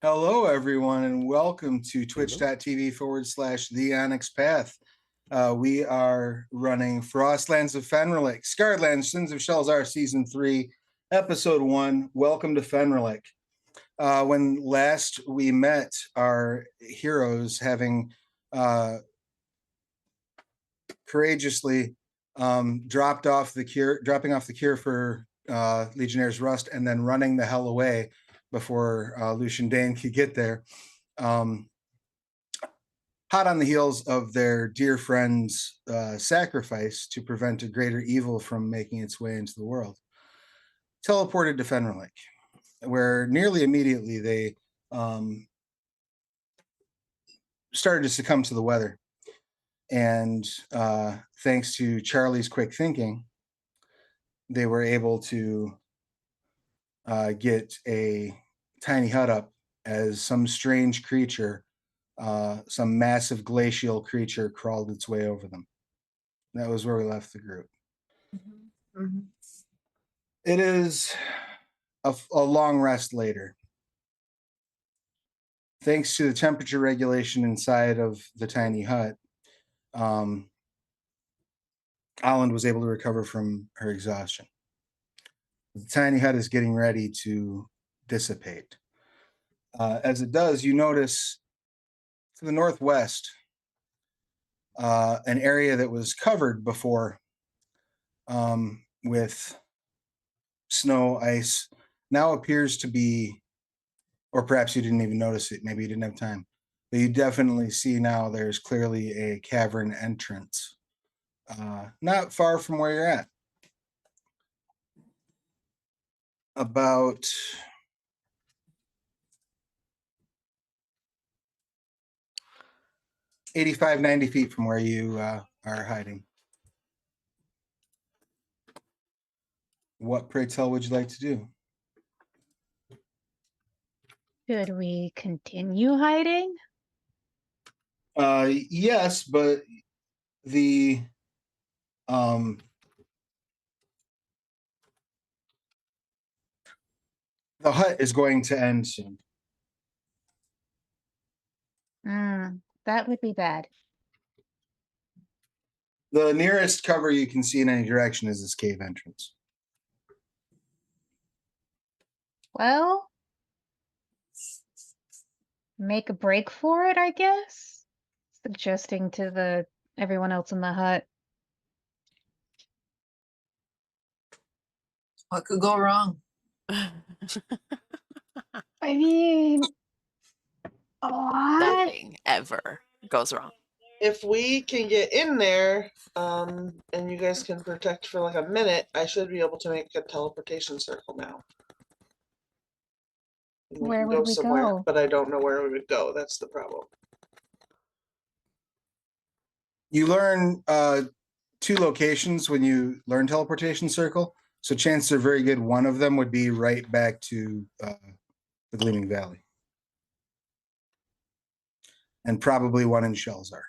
Hello, everyone, and welcome to twitch.tv/the Onyx Path. We are running Frostlands of Fenrilik, Scarredlands, Sins of Shelzar, Season 3, Episode 1. Welcome to Fenrilik. When last we met, our heroes having courageously dropping off the cure for Legionnaire's Rust and then running the hell away before Lucian Dane could get there. Hot on the heels of their dear friend's sacrifice to prevent a greater evil from making its way into the world, teleported to Fenrilik, where nearly immediately they started to succumb to the weather. And thanks to Charlie's quick thinking, they were able to get a tiny hut up as some strange creature, some massive glacial creature, crawled its way over them. That was where we left the group. Mm-hmm. It is a long rest later. Thanks to the temperature regulation inside of the tiny hut, Aland was able to recover from her exhaustion. The tiny hut is getting ready to dissipate. As it does, you notice to the northwest, an area that was covered before with snow, ice, now appears to be, or perhaps you didn't even notice it, maybe you didn't have time, but you definitely see now there's clearly a cavern entrance, not far from where you're at. About 85, 90 feet from where you are hiding. What, pray tell, would you like to do? Should we continue hiding? Yes, but the hut is going to end soon. That would be bad. The nearest cover you can see in any direction is this cave entrance. Well, make a break for it, I guess. Suggesting to everyone else in the hut. What could go wrong? I mean, nothing ever goes wrong. If we can get in there, and you guys can protect for like a minute, I should be able to make a teleportation circle now. Where would we go? But I don't know where we would go. That's the problem. You learn 2 locations when you learn teleportation circle, so chances are very good one of them would be right back to the Gleaming Valley. And probably one in Shelzar.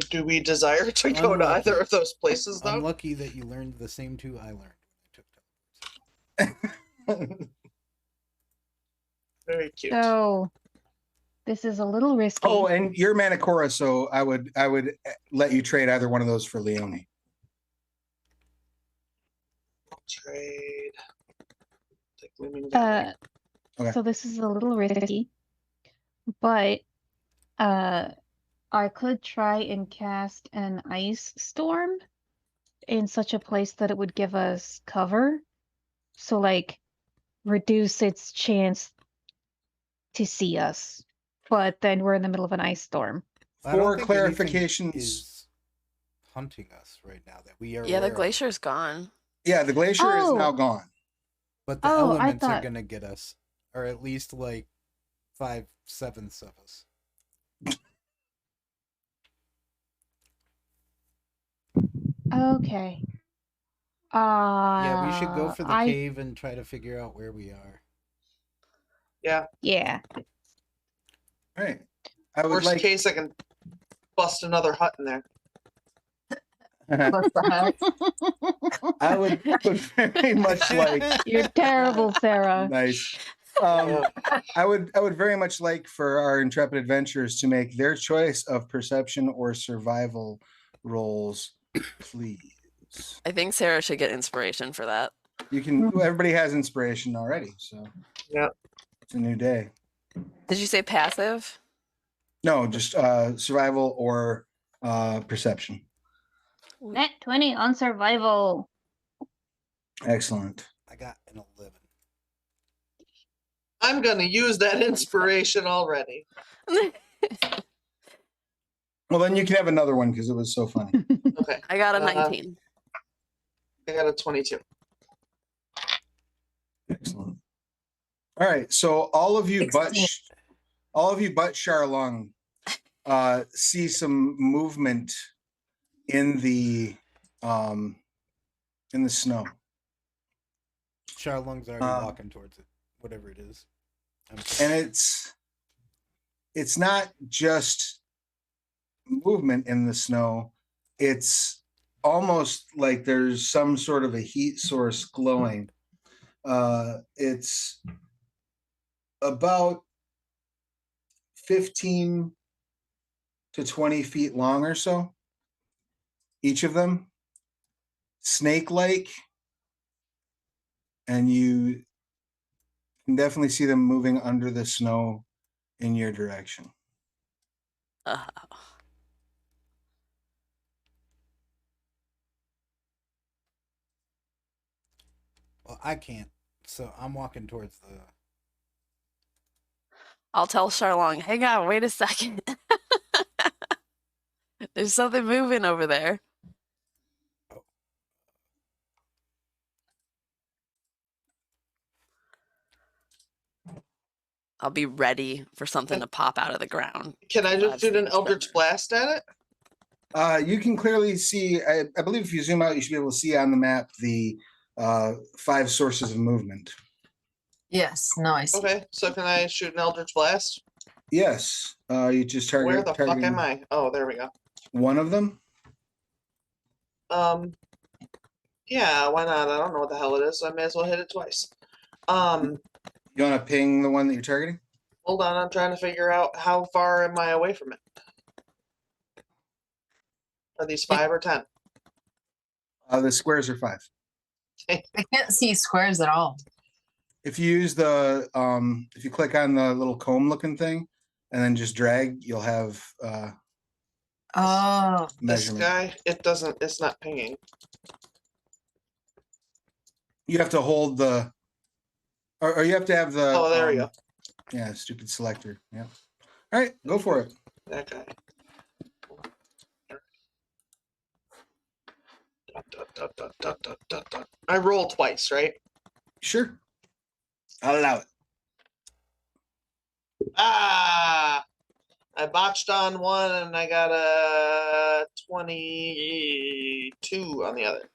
Do we desire to go to either of those places, though? I'm lucky that you learned the same 2 I learned when I took teleportation. Very cute. So, this is a little risky. Oh, and you're Manacora, so I would let you trade either one of those for Leone. Trade. Okay. Okay. So this is a little risky, but I could try and cast an ice storm in such a place that it would give us cover. So, like, reduce its chance to see us. But then we're in the middle of an ice storm. For clarifications, is hunting us right now that we are. Yeah, the glacier's gone. Yeah, the glacier is now gone. But the elements are gonna get us, or at least like 5/7 of us. Okay. Yeah, we should go for the cave and try to figure out where we are. Yeah. Yeah. Right. Worst case, I can bust another hut in there. What the heck? I would very much like. You're terrible, Sarah. Nice. I would very much like for our intrepid adventurers to make their choice of perception or survival rolls, please. I think Sarah should get inspiration for that. You can. Everybody has inspiration already, so Yeah. it's a new day. Did you say passive? No, just survival or perception. Net 20 on survival. Excellent. I got an 11. I'm gonna use that inspiration already. Well, then you can have another one because it was so funny. Okay. I got a 19. I got a 22. Excellent. All right, so all of you but 16. Charlung see some movement in the snow. Charlung's already walking towards it, whatever it is. And it's not just movement in the snow, it's almost like there's some sort of a heat source glowing. It's about 15 to 20 feet long or so, each of them, snake-like, and you can definitely see them moving under the snow in your direction. Well, I can't, so I'm walking towards the... I'll tell Charlong, hang on, wait a second. There's something moving over there. I'll be ready for something to pop out of the ground. Can I just shoot an Eldritch Tremor. Blast at it? You can clearly see, I believe if you zoom out, you should be able to see on the map the 5 sources of movement. Yes, nice. Okay, so can I shoot an Eldritch Blast? Yes, you just target. Where the fuck targeting am I? Oh, there we go. one of them. Yeah, why not? I don't know what the hell it is, so I may as well hit it twice. You want to ping the one that you're targeting? Hold on, I'm trying to figure out how far am I away from it. Are these 5 or 10? The squares are 5. I can't see squares at all. If you use the if you click on the little comb looking thing and then just drag, you'll have Oh, This measurement. guy, it's not pinging. You have to hold the, or you have to have the. Oh, there we go. Yeah, stupid selector. Yeah. All right, go for it. That guy. I roll twice, right? Sure. I'll allow it. Ah! I botched on one and I got a 22 on the other.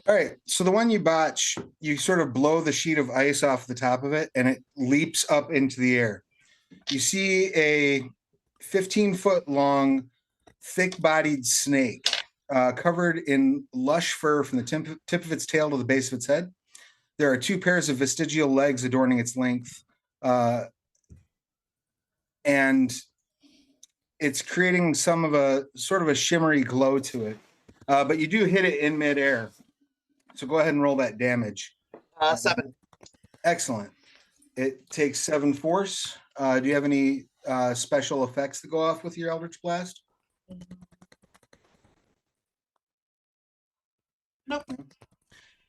All right, so the one you botch, you sort of blow the sheet of ice off the top of it and it leaps up into the air. You see a 15-foot long, thick-bodied snake covered in lush fur from the tip of its tail to the base of its head. There are 2 pairs of vestigial legs adorning its length. And it's creating some of a sort of a shimmery glow to it. But you do hit it in midair. So go ahead and roll that damage. 7. Excellent. It takes 7 force. Do you have any special effects that go off with your Eldritch Blast? Nope.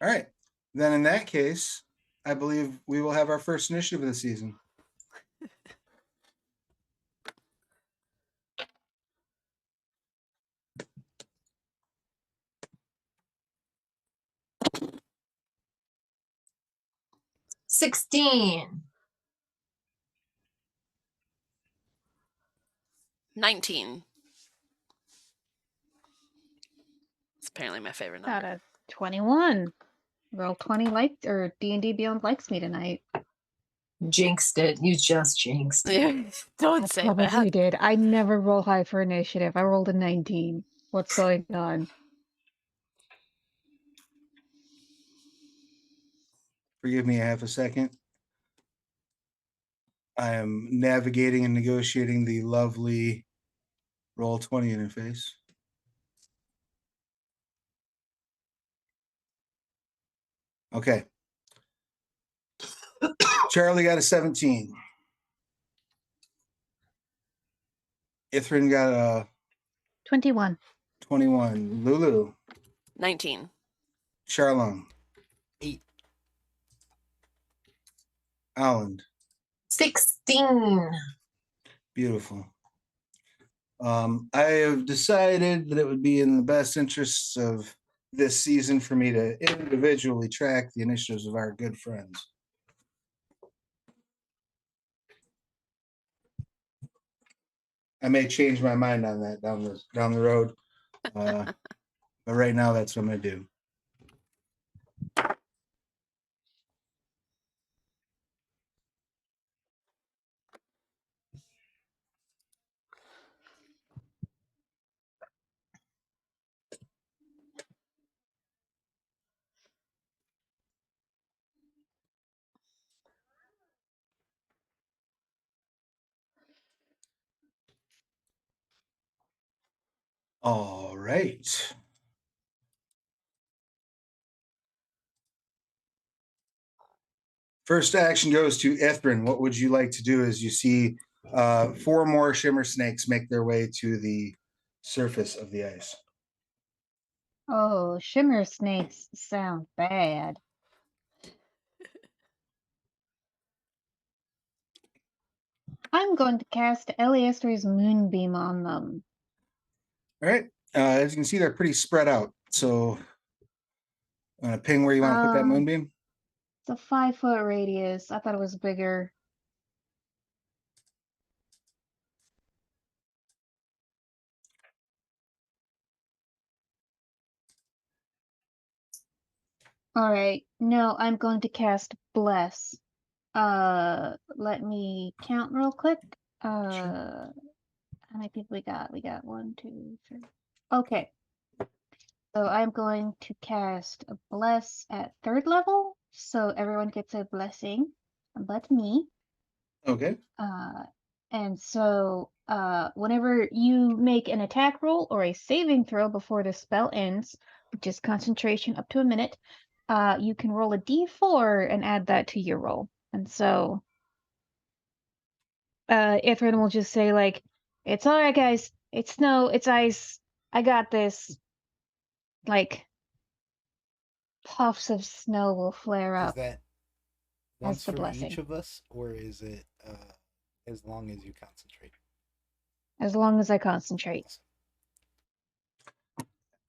All right. Then in that case, I believe we will have our first initiative of the season. $16. 19. It's apparently my favorite Got number. a 21. Roll 20 liked, or D&D Beyond likes me tonight. Jinxed it. You just jinxed. Don't I say probably that. did. I never roll high for initiative. I rolled a 19. What's going on? Forgive me half a second. I am navigating and negotiating the lovely Roll20 interface. Okay. Charlie got a 17. Ithrin got a 21. 21. Lulu. 19. Charlon. 8. Alan. 16. Beautiful. I have decided that it would be in the best interests of this season for me to individually track the initiatives of our good friends. I may change my mind on that down the road, but right now that's what I'm going to do. All right. First action goes to Ithrin. What would you like to do as you see 4 more shimmer snakes make their way to the surface of the ice? Oh, shimmer snakes sound bad. I'm going to cast Eliester's Moonbeam on them. All right. As you can see, they're pretty spread out. So ping where you want to put that moonbeam. It's a 5-foot radius. I thought it was bigger. All right. No, I'm going to cast Bless. Let me count real quick. How many people we got? We got 1, 2, 3. Okay. So I'm going to cast a Bless at 3rd level. So everyone gets a blessing, but me. Okay. And so whenever you make an attack roll or a saving throw before the spell ends, which is concentration up to a minute, you can roll a d4 and add that to your roll. And so Ithrin will just say, like, it's all right, guys. It's snow. It's ice. I got this. Like, puffs of snow will flare up. Is that once the for blessing. each of us, or is it as long as you concentrate? As long as I concentrate.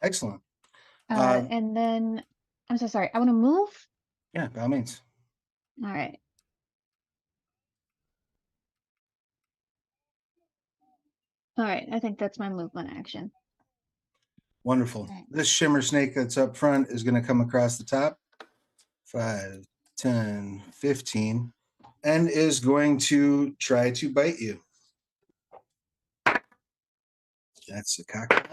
Excellent. And then, I'm so sorry. I want to move. Yeah, by all means. All right. All right. I think that's my movement action. Wonderful. Right. This shimmer snake that's up front is going to come across the top. 5, 10, 15, and is going to try to bite you. That's a cock.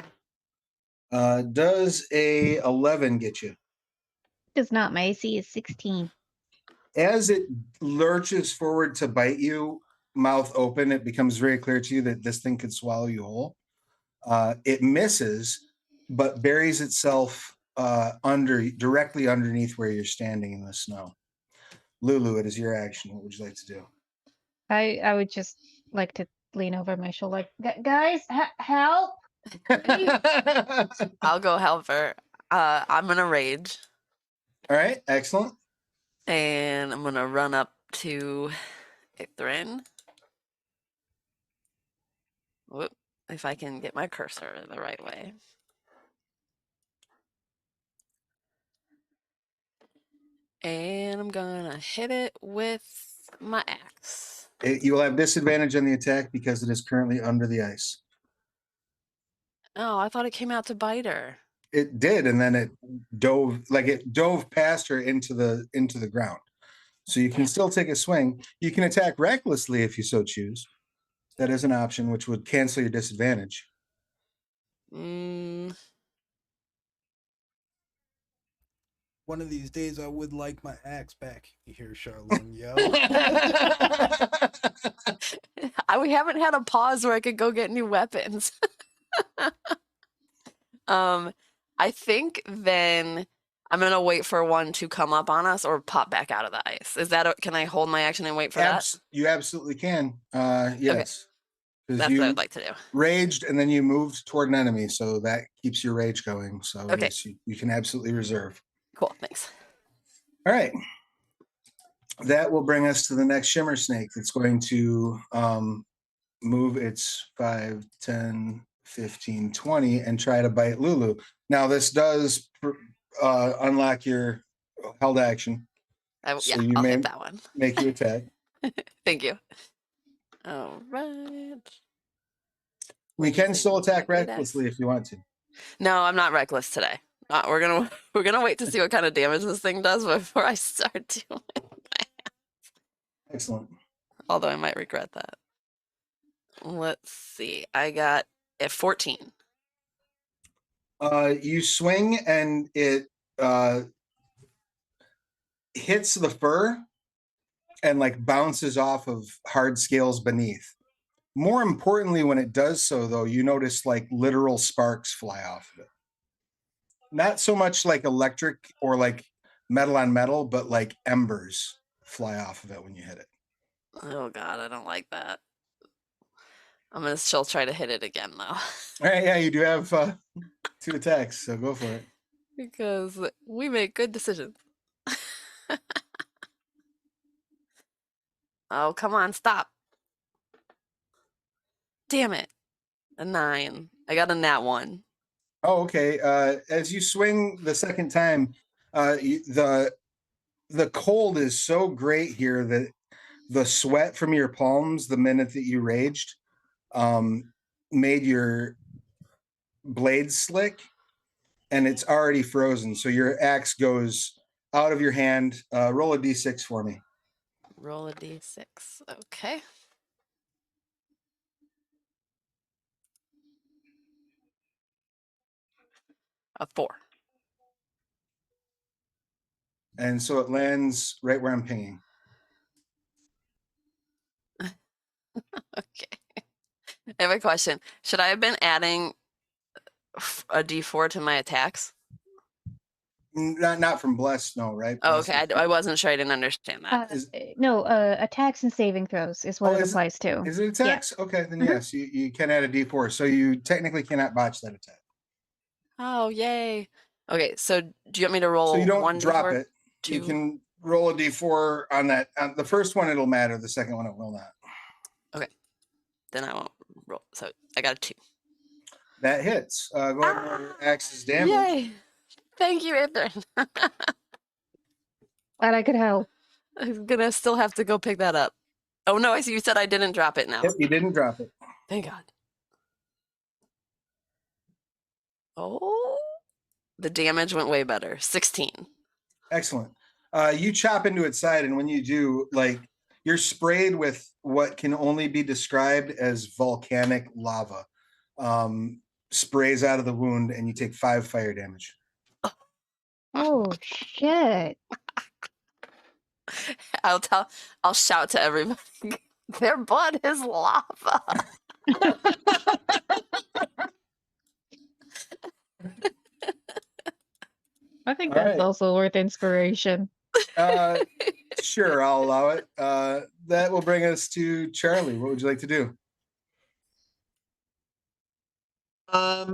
Does a 11 get you? Does not. My AC is 16. As it lurches forward to bite you, mouth open, it becomes very clear to you that this thing could swallow you whole. It misses, but buries itself directly underneath where you're standing in the snow. Lulu, it is your action. What would you like to do? I would just like to lean over my shoulder, like, guys, help! I'll go help her. I'm gonna rage. All right, excellent. And I'm gonna run up to Ithrin. Whoop, if I can get my cursor the right way. And I'm gonna hit it with my axe. You will have disadvantage on the attack because it is currently under the ice. Oh, I thought it came out to bite her. It did, and then it dove past her into the ground. So you can still take a swing. You can attack recklessly if you so choose. That is an option, which would cancel your disadvantage. Well, One of these days I would like my axe back. You hear Charlene yell. We haven't had a pause where I could go get new weapons. I think then I'm gonna wait for one to come up on us or pop back out of the ice. Is that can I hold my action and wait for that? You absolutely can. Yes. That's you what I'd like to do. Raged and then you moved toward an enemy, so that keeps your rage going. So Okay. yes, you can absolutely reserve. Cool, thanks. All right. That will bring us to the next shimmer snake that's going to move its 5, 10, 15, 20 and try to bite Lulu. Now this does unlock your held action. I'll hit that one. Make you attack. Thank you. All right. We can still attack recklessly if you want to. No, I'm not reckless today. We're gonna wait to see what kind of damage this thing does before I start doing it. Excellent. Although I might regret that. Let's see. I got a 14. You swing and it hits the fur and like bounces off of hard scales beneath. More importantly, when it does so, though, you notice like literal sparks fly off of it. Not so much like electric or like metal on metal, but like embers fly off of it when you hit it. Oh God, I don't like that. I'm gonna still try to hit it again though. All right, yeah, you do have 2 attacks, so go for it. Because we make good decisions. Oh, come on, stop. Damn it. A 9. I got a nat 1. Oh, okay. As you swing the second time, the cold is so great here that the sweat from your palms the minute that you raged made your blade slick, and it's already frozen. So your axe goes out of your hand. Roll a d6 for me. Roll a d6. Okay. A 4. And so it lands right where I'm pinging. Okay. I have a question. Should I have been adding a d4 to my attacks? Not from Bless, no, right? Oh, okay. I wasn't sure. I didn't understand that. No, attacks and saving throws is what it applies to. Is it attacks? Yeah. Okay, then yes, you can add a d4. So you technically cannot botch that attack. Oh, yay. Okay, so do you want me to roll so you don't one drop d4? It. You can roll a d4 on that. On the first one, it'll matter. The second one, it will not. Okay. Then I won't roll. So I got a 2. That hits. Go ahead and roll your axe's damage. Yay. Thank you, Ethan. Glad I could help. I'm going to still have to go pick that up. Oh, no, I see you said I didn't drop it now. Yep, you didn't drop it. Thank God. Oh, the damage went way better. 16. Excellent. You chop into its side, and when you do, like, you're sprayed with what can only be described as volcanic lava. Sprays out of the wound, and you take 5 fire damage. Oh shit. I'll shout to everybody. Their blood is lava. I think that's also worth inspiration. Sure, I'll allow it. That will bring us to Charlie. What would you like to do? I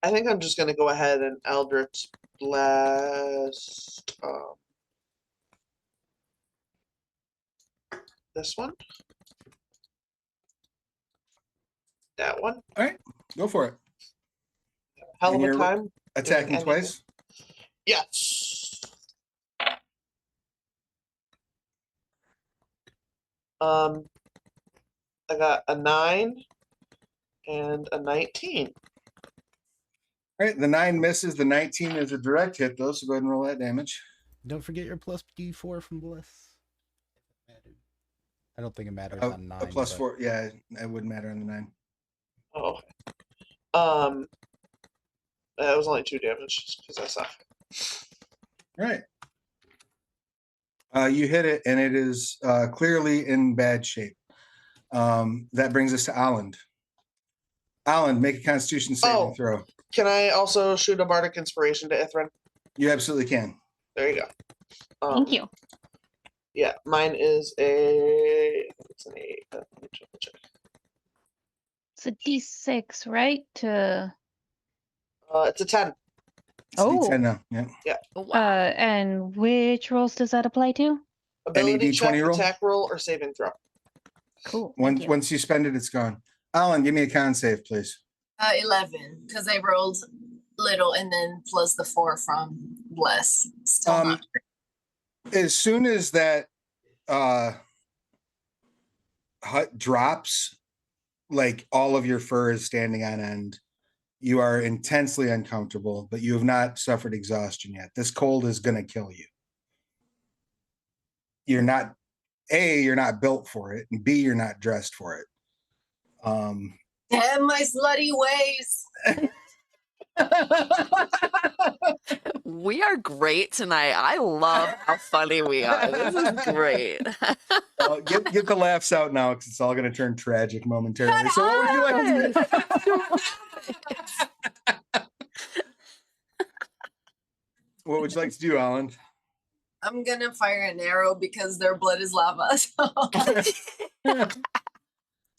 think I'm just gonna go ahead and Eldritch Blast this one. That one. All right, go for it. Hell of a time. Attacking twice? Yes. I got a 9 and a 19. All right, the 9 misses. The 19 is a direct hit, though, so go ahead and roll that damage. Don't forget your plus d4 from Bliss. I don't think it matters on 9. A plus 4, yeah, it wouldn't matter on the 9. Oh. That was only 2 damage because I suck. Right. You hit it, and it is clearly in bad shape. That brings us to Alan. Alan, make a Constitution saving throw. Can I also shoot a bardic inspiration to Ithrin? You absolutely can. There you go. Thank you. Yeah, mine is it's an 8. Let me triple check. It's a D6, right? It's a 10. It's D10 now. Yeah. Oh, wow. And which rolls does that apply to? Ability D20 check, roll? attack roll, or saving throw. Cool. Thank you. Once you spend it, it's gone. Alan, give me a con save, please. 11, because I rolled little and then plus the 4 from Bless. Still not great. As soon as that hut drops, like all of your fur is standing on end. You are intensely uncomfortable, but you have not suffered exhaustion yet. This cold is going to kill you. You're not built for it, and B, you're not dressed for it. Damn my slutty ways. We are great tonight. I love how funny we are. This is great. Get the laughs out now, because it's all going to turn tragic momentarily. So what would you like to do? What would you like to do, Alan? I'm gonna fire an arrow because their blood is lava. So.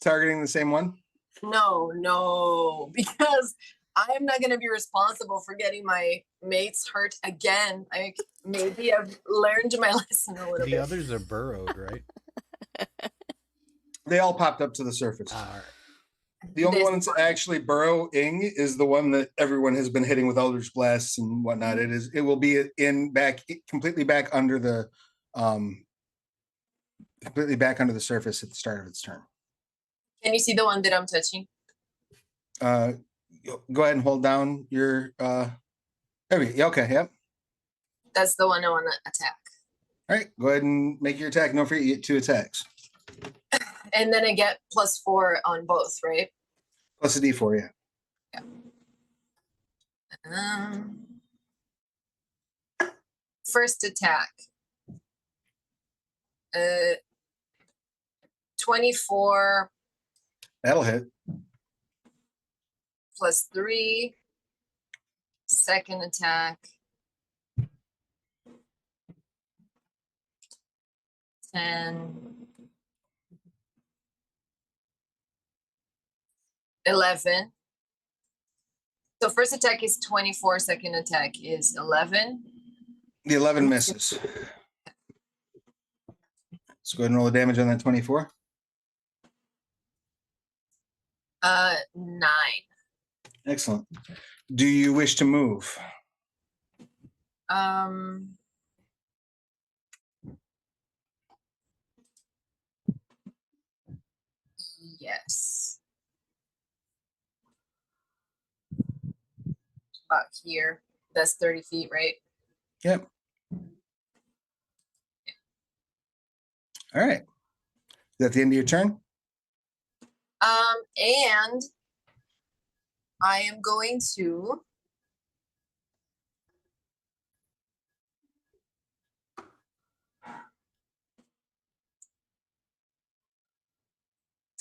Targeting the same one? No, because I'm not gonna be responsible for getting my mates hurt again. Maybe I've learned my lesson a little bit. The others are burrowed, right? They all popped up to the surface. All right. The only one that's actually burrowing is the one that everyone has been hitting with Eldritch Blasts and whatnot. It will be completely back under the surface at the start of its turn. Can you see the one that I'm touching? Go ahead and hold down your there we go. Okay, yep. That's the one I want to attack. All right, go ahead and make your attack. Don't forget you get 2 attacks. And then I get +4 on both, right? Plus a D4, yeah. First attack. 24 That'll hit. +3. Second attack. 10. 11. So first attack is 24, second attack is 11. The 11 misses. So go ahead and roll the damage on that 24. 9. Excellent. Do you wish to move? Yes. About here. That's 30 feet, right? Yep. All right. Is that the end of your turn? And I am going to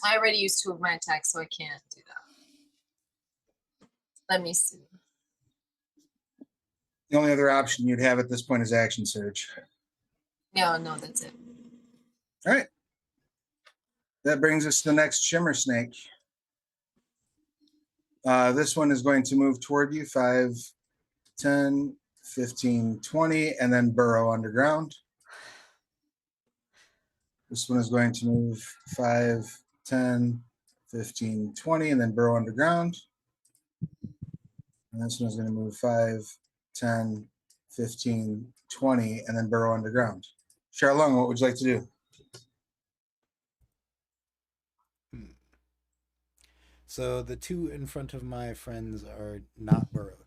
I already used 2 of my attacks, so I can't do that. Let me see. The only other option you'd have at this point is action surge. No, that's it. All right. That brings us to the next shimmer snake. This one is going to move toward you 5, 10, 15, 20, and then burrow underground. This one is going to move 5, 10, 15, 20, and then burrow underground. And this one is going to move 5, 10, 15, 20, and then burrow underground. Charlong, what would you like to do? So the 2 in front of my friends are not burrowed.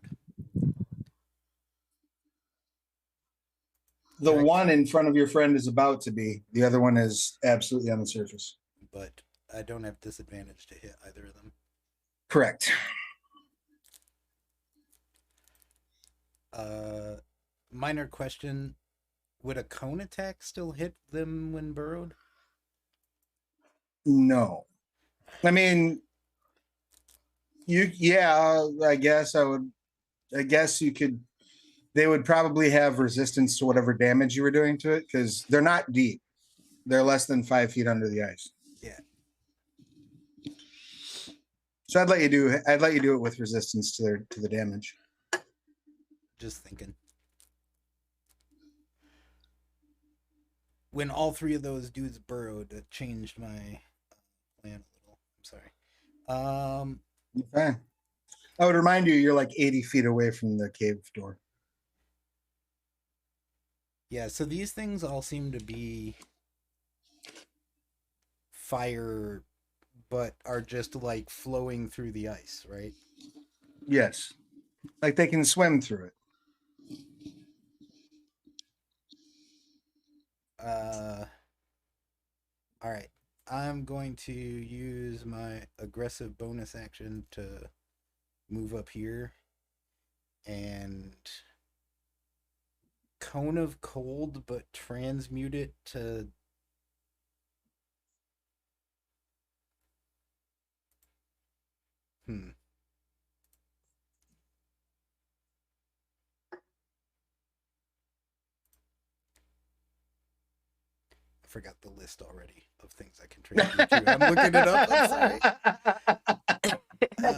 The one in front of your friend is about to be. The other one is absolutely on the surface. But I don't have disadvantage to hit either of them. Correct. minor question: would a cone attack still hit them when burrowed? No. I mean, I guess you could. They would probably have resistance to whatever damage you were doing to it because they're not deep. They're less than 5 feet under the ice. Yeah. So I'd let you do it with resistance to the damage. Just thinking. When all 3 of those dudes burrowed, it changed my plan a little. I'm sorry. Okay. I would remind you, you're like 80 feet away from the cave door. Yeah, so these things all seem to be fire, but are just like flowing through the ice, right? Yes. Like they can swim through it. All right. I'm going to use my aggressive bonus action to move up here and Cone of Cold, but transmute it to I forgot the list already of things I can transmute to. I'm looking it up. I'm sorry.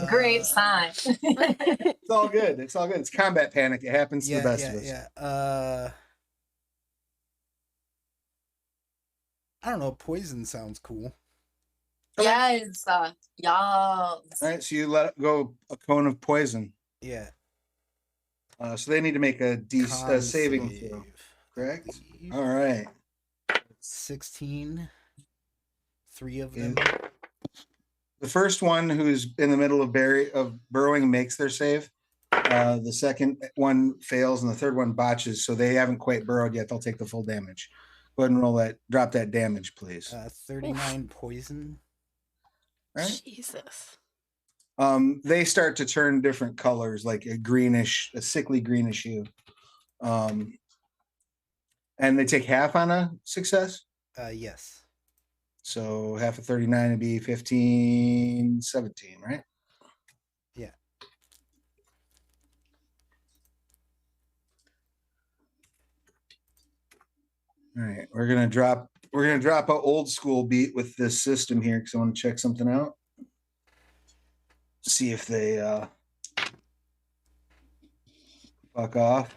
Great sign. It's all good. It's all good. It's combat panic. It happens to the best of us. Yeah. I don't know. Poison sounds cool. Yes. Yes. All right, so you let go a cone of poison. Yeah. So they need to make a saving throw. Correct? All right. 16. 3 of them. The first one, who's in the middle of burrowing, makes their save. The second one fails, and the third one botches. So they haven't quite burrowed yet. They'll take the full damage. Go ahead and roll that. Drop that damage, please. 39 poison. Right? Jesus. They start to turn different colors, like a sickly greenish hue. And they take half on a success? Yes. So half of 39 would be 15, 17, right? Yeah. All right, we're gonna drop a old school beat with this system here because I want to check something out. See if they fuck off.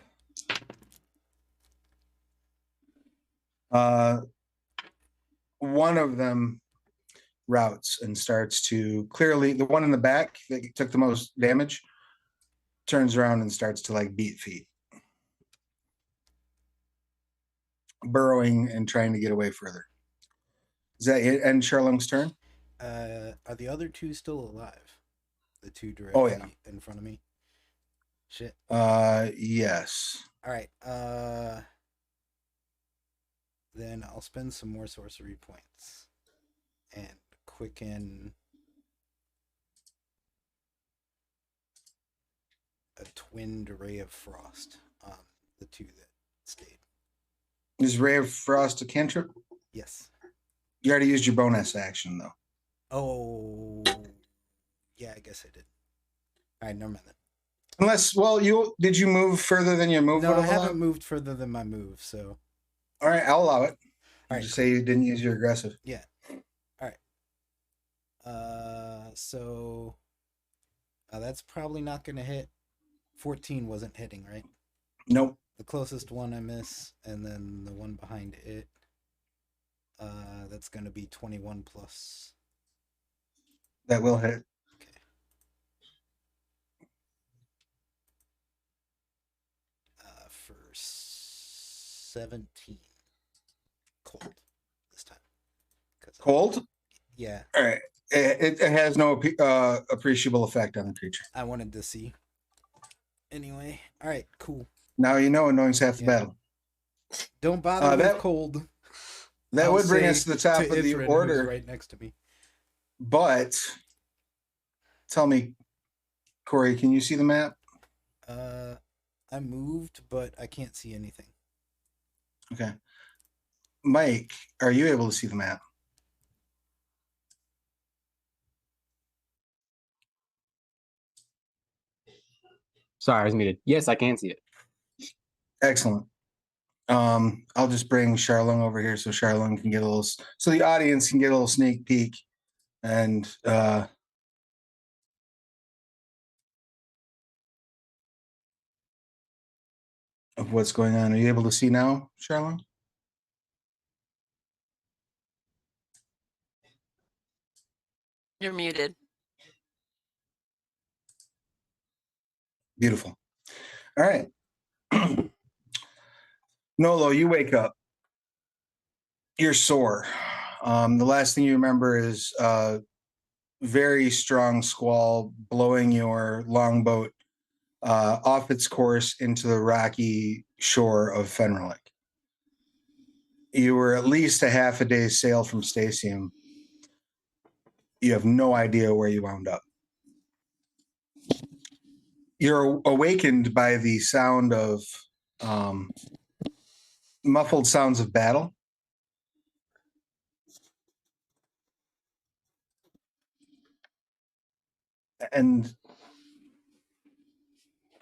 One of them routes and starts to clearly, the one in the back that took the most damage turns around and starts to like beat feet, burrowing and trying to get away further. Is that it? End Sherlong's turn? Are the other 2 still alive? The 2 directly in front of me? Shit. Yes. All right. Then I'll spend some more sorcery points and quicken a twinned Ray of Frost on the 2 that stayed. Is Ray of Frost a cantrip? Yes. You already used your bonus action, though. Oh, yeah, I guess I did. All right, never mind then. Unless, did you move further than your move? No, I haven't moved further than my move, so. All right, I'll allow it. All right, just say you didn't use your aggressive. Yeah. All right. So that's probably not going to hit. 14 wasn't hitting, right? Nope. The closest one I miss, and then the one behind it. That's going to be 21 plus. That will hit. Okay. For 17. Cold this time. Cold? Yeah. All right. It has no appreciable effect on the creature. I wanted to see. Anyway. All right, cool. Now you know, knowing's half the battle. Don't bother with cold. That would bring us to the top of the order. Right next to me. But tell me, Corey, can you see the map? I moved, but I can't see anything. Okay. Mike, are you able to see the map? Sorry, I was muted. Yes, I can see it. Excellent. I'll just bring Charlung over here so Charlung can get a little, so the audience can get a little sneak peek and of what's going on. Are you able to see now, Charlung? You're muted. Beautiful. All right. Nolo, you wake up. You're sore. The last thing you remember is very strong squall blowing your longboat off its course into the rocky shore of Fenrilik. You were at least a half a day's sail from Stasium. You have no idea where you wound up. You're awakened by the sound of muffled sounds of battle. And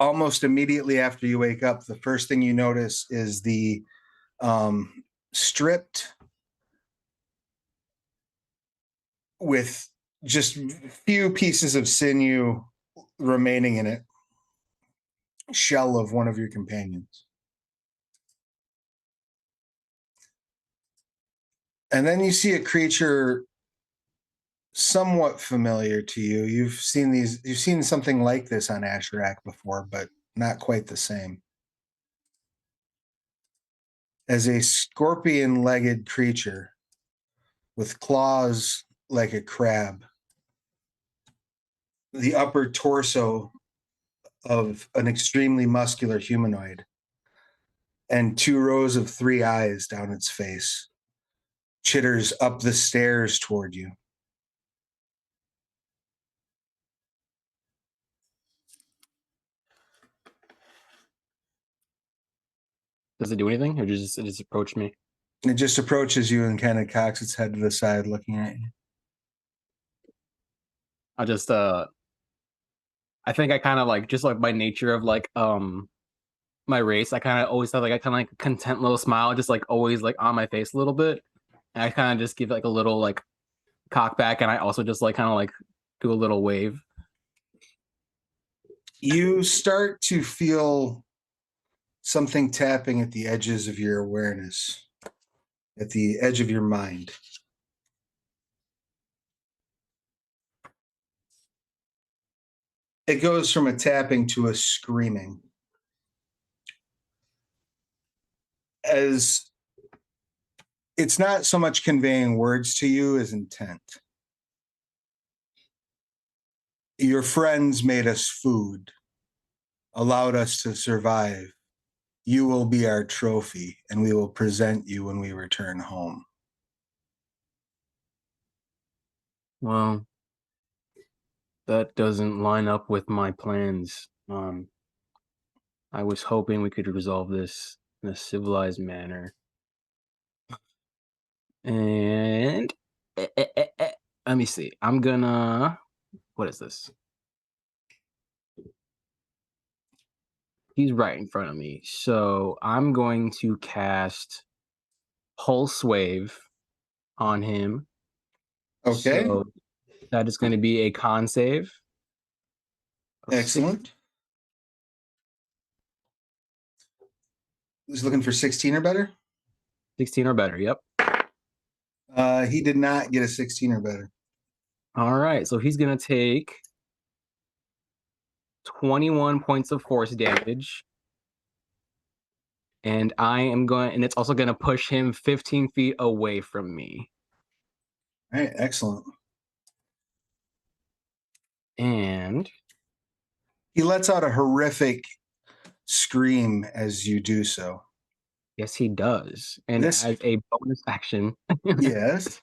almost immediately after you wake up, the first thing you notice is the stripped with just few pieces of sinew remaining in it shell of one of your companions. And then you see a creature somewhat familiar to you. You've seen something like this on Asherak before, but not quite the same. As a scorpion-legged creature with claws like a crab, the upper torso of an extremely muscular humanoid, and 2 rows of 3 eyes down its face, chitters up the stairs toward you. Does it do anything, or does it just approach me? It just approaches you and kind of cocks its head to the side, looking at you. I just I think I kind of like, just like by nature of like my race, I kind of always have like a kind of like content little smile, just like always like on my face a little bit. And I kind of just give like a little like cock back, and I also just like kind of like do a little wave. You start to feel something tapping at the edges of your awareness, at the edge of your mind. It goes from a tapping to a screaming. As it's not so much conveying words to you as intent. Your friends made us food, allowed us to survive. You will be our trophy, and we will present you when we return home. Well, that doesn't line up with my plans. I was hoping we could resolve this in a civilized manner. And let me see. I'm gonna. What is this? He's right in front of me, so I'm going to cast Pulse Wave on him. Okay. So that is going to be a con save. Excellent. He's looking for 16 or better? 16 or better, yep. He did not get a 16 or better. All right, so he's going to take 21 points of force damage. And and it's also going to push him 15 feet away from me. All right, excellent. And he lets out a horrific scream as you do so. Yes, he does. And as a bonus action, yes.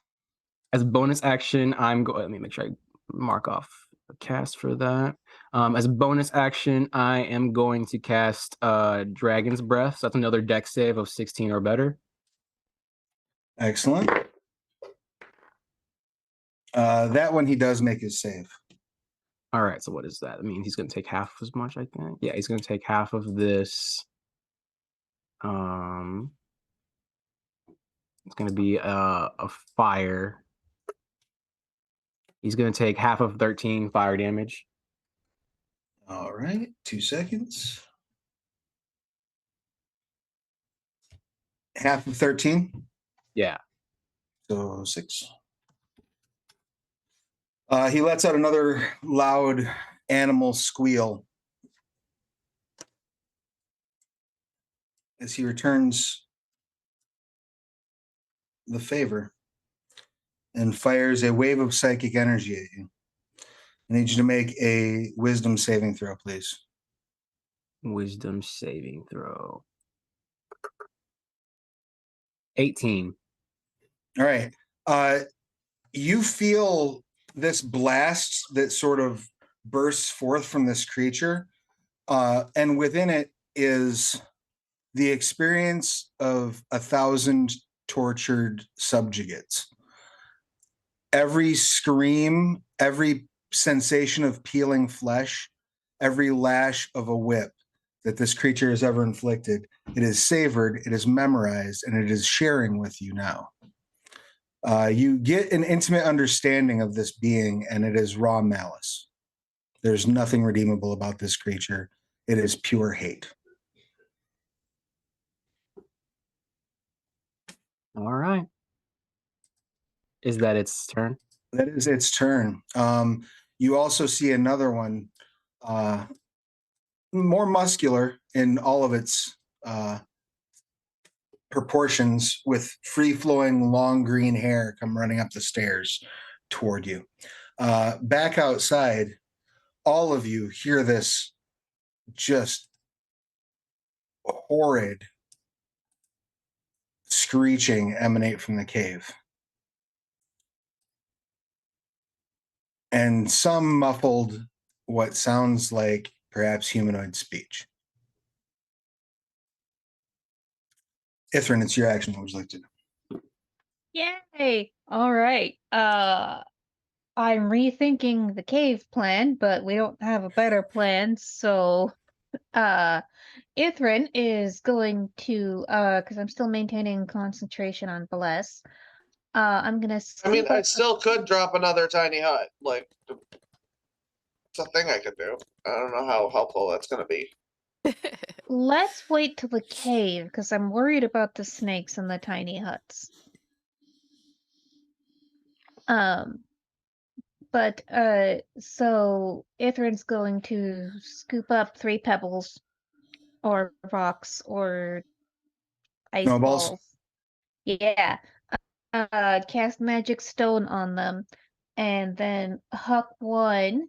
As a bonus action, let me make sure I mark off a cast for that. As a bonus action, I am going to cast Dragon's Breath. So that's another dex save of 16 or better. Excellent. That one he does make his save. All right, so what is that? I mean, he's going to take half as much, I think. Yeah, he's going to take half of this. It's going to be a fire. He's going to take half of 13 fire damage. All right, 2 seconds. Half of 13. Yeah. So 6. He lets out another loud animal squeal as he returns the favor and fires a wave of psychic energy at you. I need you to make a wisdom saving throw, please. Wisdom saving throw. 18. All right. You feel this blast that sort of bursts forth from this creature, and within it is the experience of 1,000 tortured subjugates. Every scream, every sensation of peeling flesh, every lash of a whip that this creature has ever inflicted, it is savored, it is memorized, and it is sharing with you now. You get an intimate understanding of this being, and it is raw malice. There's nothing redeemable about this creature. It is pure hate. All right. Is that its turn? That is its turn. You also see another one, more muscular in all of its proportions, with free-flowing long green hair come running up the stairs toward you. Back outside, all of you hear this just horrid screeching emanate from the cave. And some muffled what sounds like perhaps humanoid speech. Ithrin, it's your action. What would you like to do? Yay! All right. I'm rethinking the cave plan, but we don't have a better plan, so Ithrin is going to because I'm still maintaining concentration on Bless. I'm gonna I mean, scoop I up still could drop another tiny hut. Like, it's a thing I could do. I don't know how helpful that's going to be. Let's wait till the cave, because I'm worried about the snakes and the tiny huts. But so Ithrin's going to scoop up 3 pebbles, or rocks, or ice Snowballs? balls. Yeah. Cast magic stone on them, and then huck one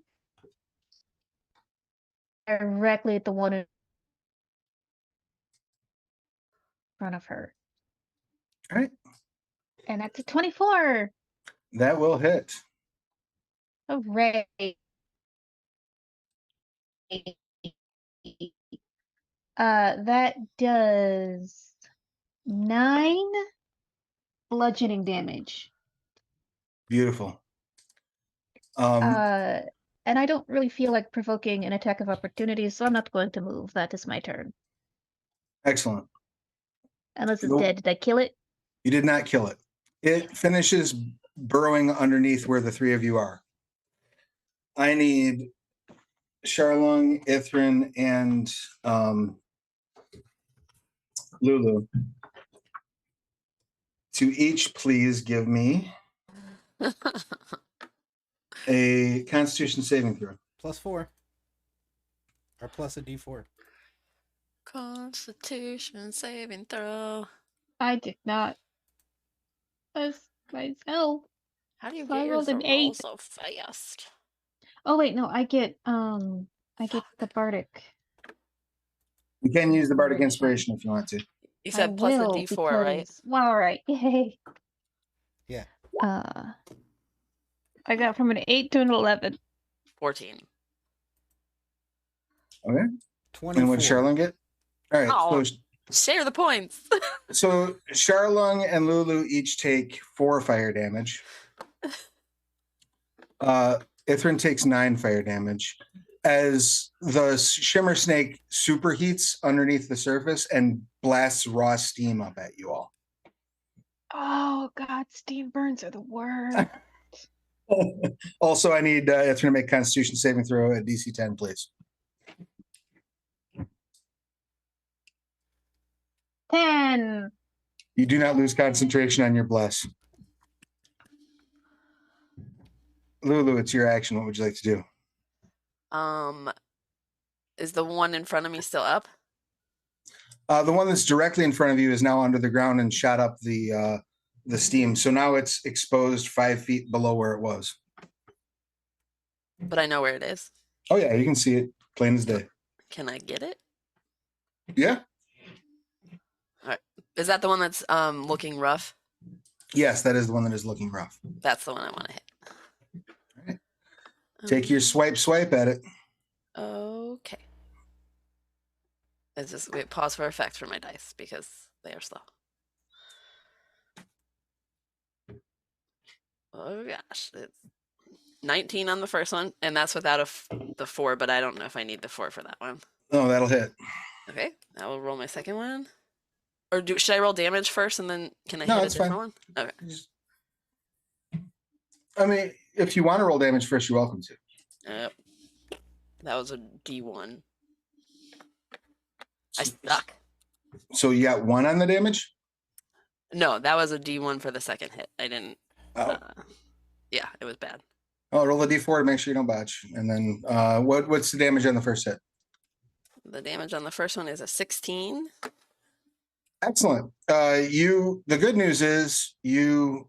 directly at the one in front of her. All right. And that's a 24. That will hit. Hooray. That does 9 bludgeoning damage. Beautiful. And I don't really feel like provoking an attack of opportunity, so I'm not going to move. That is my turn. Excellent. Unless it's Nope. dead. Did I kill it? You did not kill it. It finishes burrowing underneath where the 3 of you are. I need Charlung, Ithrin, and Lulu to each please give me a Constitution saving throw. +4. Or plus a D4. Constitution saving throw. I did not. That's myself. How do you So I get yours rolled to an roll 8. so fast? Oh wait, no, I get the bardic. You can use the Bardic Inspiration. Inspiration if you want to. You I said plus a will, D4, right? because- Well, all right. Yay. Yeah. I got from an 8 to an 11. 14. Okay. 24. And what Charlung get? All right. Oh. So Share the points. So Charlung and Lulu each take 4 fire damage. Ithrin takes 9 fire damage as the shimmer snake superheats underneath the surface and blasts raw steam up at you all. Oh God, steam burns are the worst. Also, I need Ithrin to make Constitution saving throw at DC 10, please. 10. You do not lose concentration on your bless. Lulu, it's your action. What would you like to do? Is the one in front of me still up? The one that's directly in front of you is now under the ground and shot up the steam. So now it's exposed 5 feet below where it was. But I know where it is. Oh yeah, you can see it plain as day. Can I get it? Yeah. Is that the one that's looking rough? Yes, that is the one that is looking rough. That's the one I want to hit. All right. Take your swipe at it. Okay. It's just wait, pause for effect for my dice because they are slow. Oh gosh, it's 19 on the first one, and that's without the 4. But I don't know if I need the 4 for that one. Oh, that'll hit. Okay, I will roll my second one. Or should I roll damage first and then can I No, hit a it's different fine. one? Okay. I mean, if you want to roll damage first, you're welcome to. Yep. That was a D1. I suck. So you got 1 on the damage? No, that was a D1 for the second hit. I didn't. Oh. Yeah, it was bad. Oh, roll a d4 to make sure you don't botch. And then what's the damage on the first hit? The damage on the first one is a 16. Excellent. The good news is you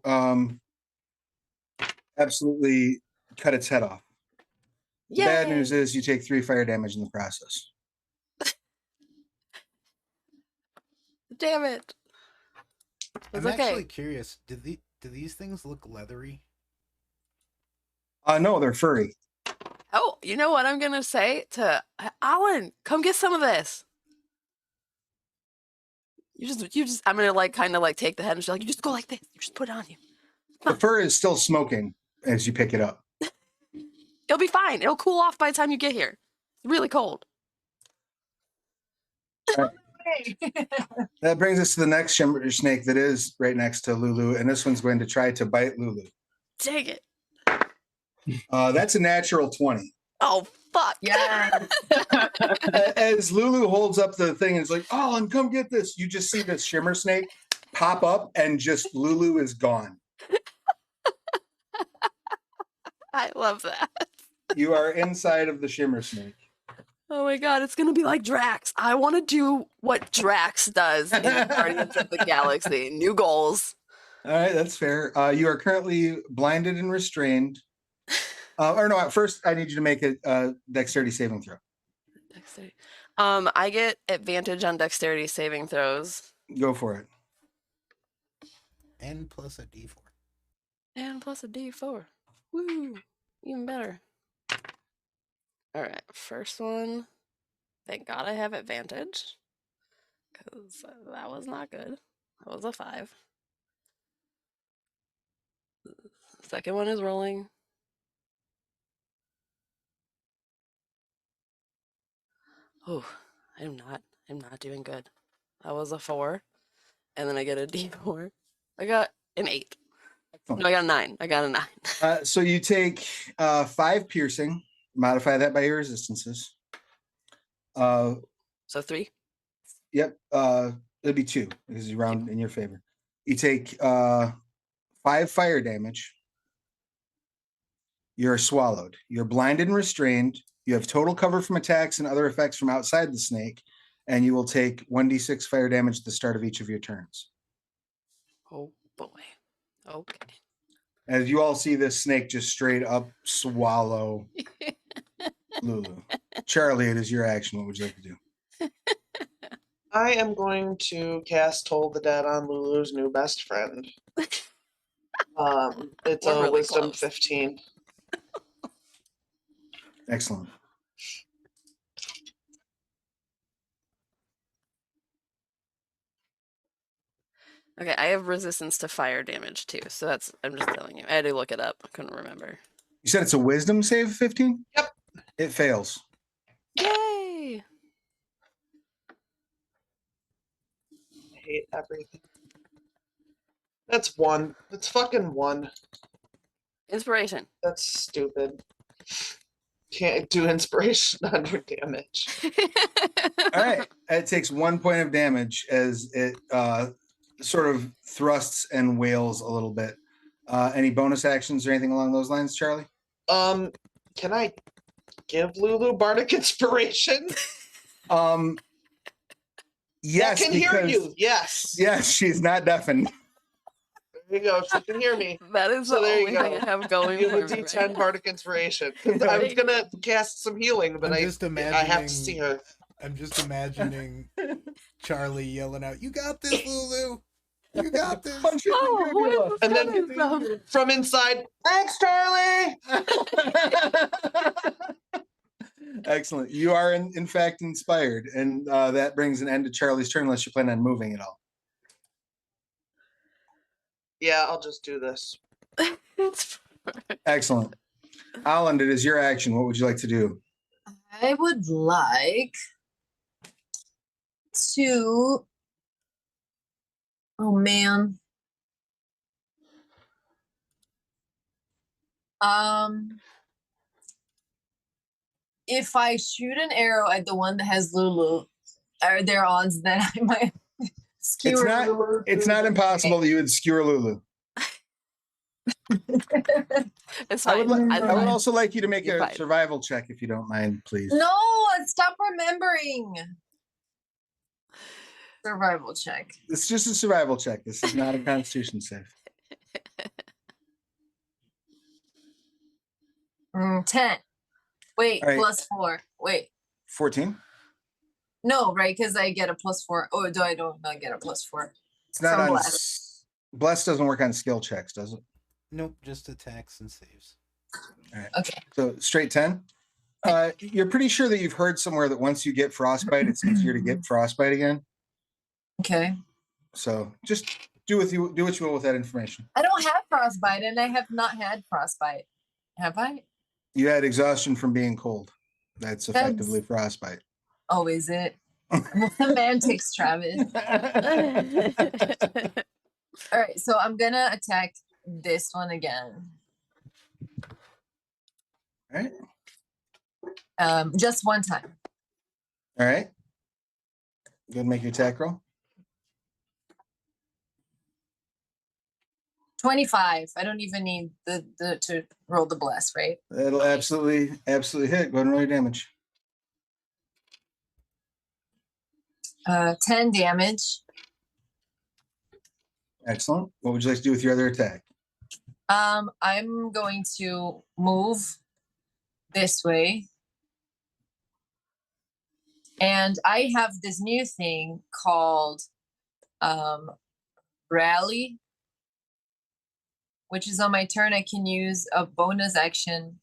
absolutely cut its head off. The bad Yay! news is you take 3 fire damage in the process. Damn it. It's I'm okay. actually curious. Do these things look leathery? No, they're furry. Oh, you know what I'm gonna say to Alan? Come get some of this. You just. I'm gonna kind of take the head and she's like, you just go like this. You just put it on you. The fur is still smoking as you pick it up. It'll be fine. It'll cool off by the time you get here. It's really cold. That brings us to the next shimmer snake that is right next to Lulu, and this one's going to try to bite Lulu. Dang it. That's a natural 20. Oh, fuck. Yeah. As Lulu holds up the thing and is like, oh, and come get this, you just see this shimmer snake pop up and just Lulu is gone. I love that. You are inside of the shimmer snake. Oh my god, it's gonna be like Drax. I want to do what Drax does in Guardians of the Galaxy. New goals. All right, that's fair. You are currently blinded and restrained. Or no, at first I need you to make a dexterity saving throw. Dexterity. I get advantage on dexterity saving throws. Go for it. N plus a D4. And plus a D4. Woo! Even better. Alright, first one. Thank God I have advantage. Because that was not good. That was a 5. Second one is rolling. Oh, I'm not doing good. That was a 4. And then I get a D4. I got an 8. No, I got a 9. I got a 9. So you take 5 piercing, modify that by your resistances. So 3? Yep. It'd be 2 because you round in your favor. You take 5 fire damage. You're swallowed. You're blinded and restrained. You have total cover from attacks and other effects from outside the snake, and you will take 1d6 fire damage at the start of each of your turns. Oh boy. Okay. As you all see this snake just straight up swallow Lulu. Charlie, it is your action. What would you like to do? I am going to cast Toll the Dead on Lulu's new best friend. It's We're a really wisdom close. 15. Excellent. Okay, I have resistance to fire damage too, so that's, I'm just telling you. I had to look it up. I couldn't remember. You said it's a wisdom save of 15? Yep. It fails. Yay! I hate everything. That's 1. That's fucking 1. Inspiration. That's stupid. Can't do inspiration under damage. All right. It takes 1 point of damage as it sort of thrusts and wails a little bit. Any bonus actions or anything along those lines, Charlie? Can I give Lulu bardic inspiration? Yes. I can hear because- you. Yes. Yes, she's not deafened. There you go. She can hear me. That is So the there you only thing go. I have going You for have a me D10 right now. bardic inspiration. I was gonna cast some healing, but I'm I just have to imagining- see her. I'm just imagining Charlie yelling out, "You got this, Lulu! You got this!" Punch it in Oh, the where graveyard. is this And then- coming from? From inside. Thanks, Charlie. Excellent. You are in fact inspired, and that brings an end to Charlie's turn unless you plan on moving at all. Yeah, I'll just do this. It's Excellent. Alan, it is your action. What would you like to do? I would like to. Oh man. If I shoot an arrow at the one that has Lulu, are there odds that I might skewer not- Lulu? It's not impossible that you would skewer Lulu. It's I would, fine. I would fine. also like you to make You're a fine. survival check if you don't mind, please. No, stop remembering. Survival check. It's just a survival check. This is not a constitution save. 10. Wait, All right. +4. Wait. 14? No, right? Because I get a +4. Oh, do I don't not get a +4? It's not From on. bless. Bless doesn't work on skill checks, does it? Nope, just attacks and saves. Okay. So straight 10? You're pretty sure that you've heard somewhere that once you get frostbite, it's easier to get frostbite again. Okay. So just do what you will with that information. I don't have frostbite, and I have not had frostbite. Have I? You had exhaustion from being cold. That's effectively frostbite. Oh, is it? Semantics, Travis. All right, so I'm gonna attack this one again. All right. Just one time. All right. Go ahead and make your attack roll. 25. I don't even need the to roll the bless, right? That'll absolutely hit. Go ahead and roll your damage. 10 damage. Excellent. What would you like to do with your other attack? I'm going to move this way. And I have this new thing called Rally, which is on my turn. I can use a bonus action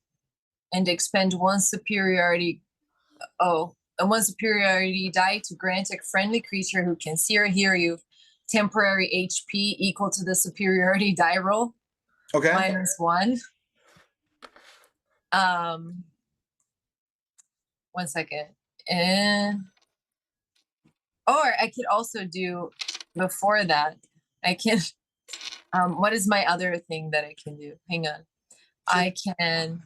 and expend one superiority die to grant a friendly creature who can see or hear you temporary HP equal to the superiority die roll. Okay. -1. 1 second. And or I could also do before that. I can what is my other thing that I can do? Hang on. I can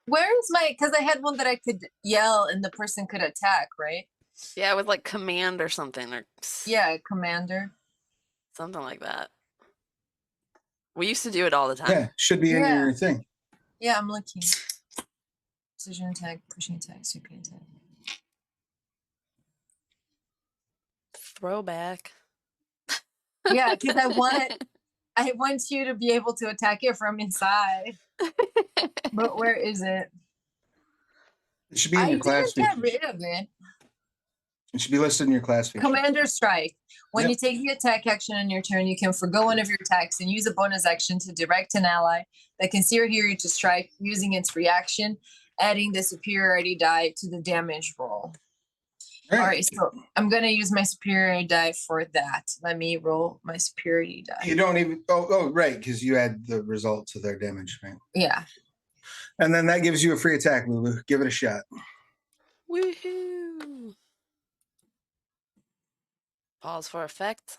where is my, because I had one that I could yell and the person could attack, right? Yeah, with like command or something, or Yeah, commander. something like that. We used to do it all the time. Yeah, should be in Yeah. your thing. Yeah, I'm looking. Precision attack, pushing attack, super attack. Throwback. Yeah, because I want you to be able to attack it from inside. But where is it? It should be in I your class didn't get features. rid of it. It should be listed in your class features. Commander Strike. When Yep. you take the attack action on your turn, you can forgo one of your attacks and use a bonus action to direct an ally that can see or hear you to strike using its reaction. adding the superiority die to the damage roll. All All right, so I'm gonna use my superiority die for that. Let me roll my superiority die. You don't even. Oh, right, because you add the result to their damage, right? Yeah. And then that gives you a free attack, Lulu. Give it a shot. Woohoo! Pause for effect.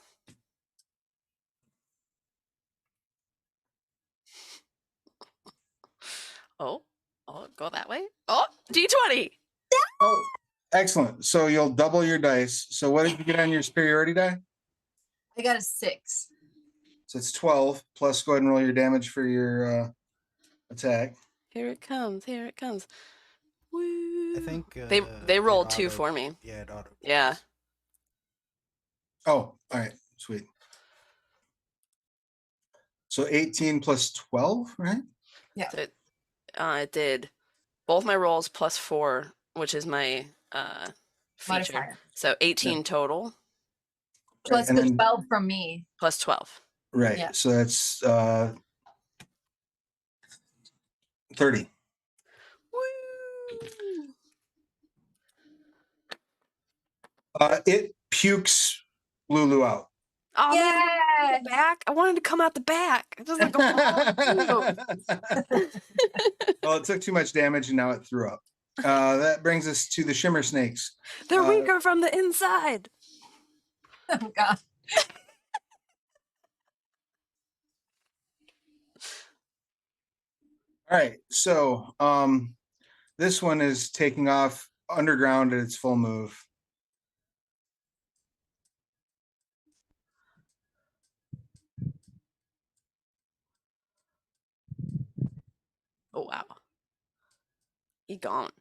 Oh, go that way. Oh, D20. Oh, excellent. So you'll double your dice. So what did you get on your superiority die? I got a 6. So it's 12 plus. Go ahead and roll your damage for your attack. Here it comes. Here it comes. Woo. I think they rolled 2 for me. Yeah, it auto. Yeah. Oh, all right, sweet. So 18 plus 12, right? Yeah. So it did both my rolls plus 4, which is my feature. Modifier. So 18 total Plus and the then- 12 from me. plus 12. Right. Yeah. So that's 30. Woo. It pukes Lulu out. Oh, man, Yeah. the back. I wanted to come out the back. It doesn't go. Well, it took too much damage and now it threw up. That brings us to the shimmer snakes. They're weaker from the inside. Oh god. All right. So this one is taking off underground at its full move. Oh wow. He gone.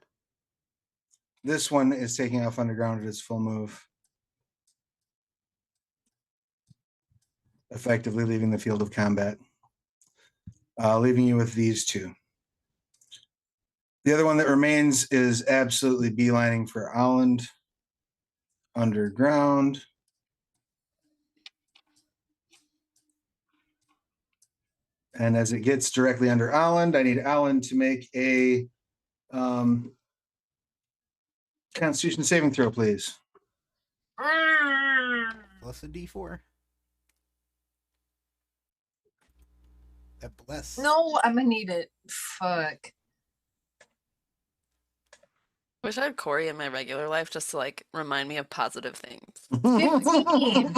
This one is taking off underground at its full move. Effectively leaving the field of combat. Leaving you with these two. The other one that remains is absolutely beelining for Island. Underground. And as it gets directly under Island, I need Island to make a Constitution saving throw, please. Plus a D4. That bless. No, I'm gonna need it. Fuck. Wish I had Corey in my regular life just to like remind me of positive things. 15.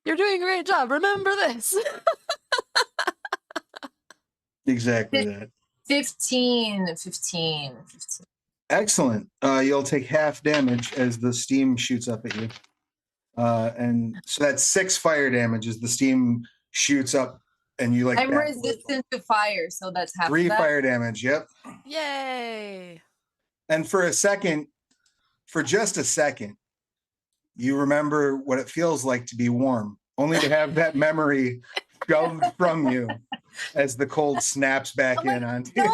You're doing a great job. Remember this. Exactly that. 15. Excellent. You'll take half damage as the steam shoots up at you. And so that's 6 fire damage as the steam shoots up and you like I'm back- resistant to fire, so that's half 3 of that. fire damage. Yep. Yay. And for just a second, you remember what it feels like to be warm, only to have that memory shoved from you as the cold snaps back in onto you. No!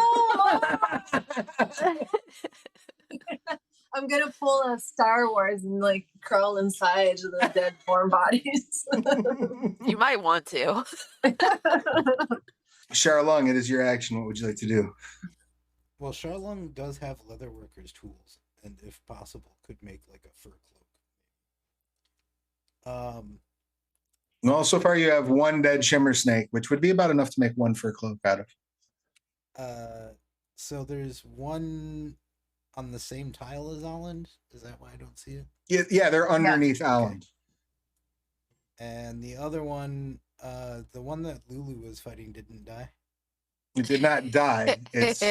I'm gonna pull a Star Wars and like crawl inside the dead warm bodies. You might want to. Charlung, it is your action. What would you like to do? Well, Charlung does have leatherworker's tools, and if possible, could make like a fur cloak. Well, so far you have 1 dead shimmer snake, which would be about enough to make 1 fur cloak out of. So there's one on the same tile as Island. Is that why I don't see it? Yeah, they're underneath Island. And the other one, the one that Lulu was fighting, didn't die. It did not die. It's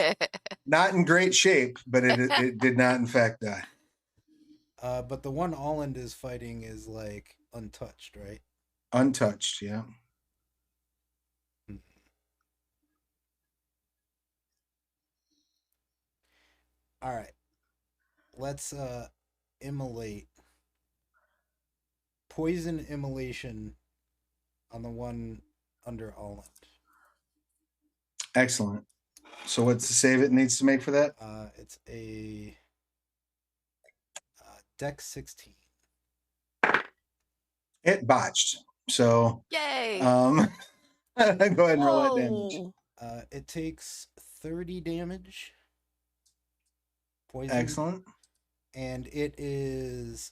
not in great shape, but it did not in fact die. But the one Island is fighting is like untouched, right? Untouched, yeah. All right. Let's immolate. Poison immolation on the one under Island. Excellent. So what's the save it needs to make for that? It's a Dex 16. It botched. So Yay. go ahead and roll that damage. Whoa. It takes 30 damage poison. Excellent. And it is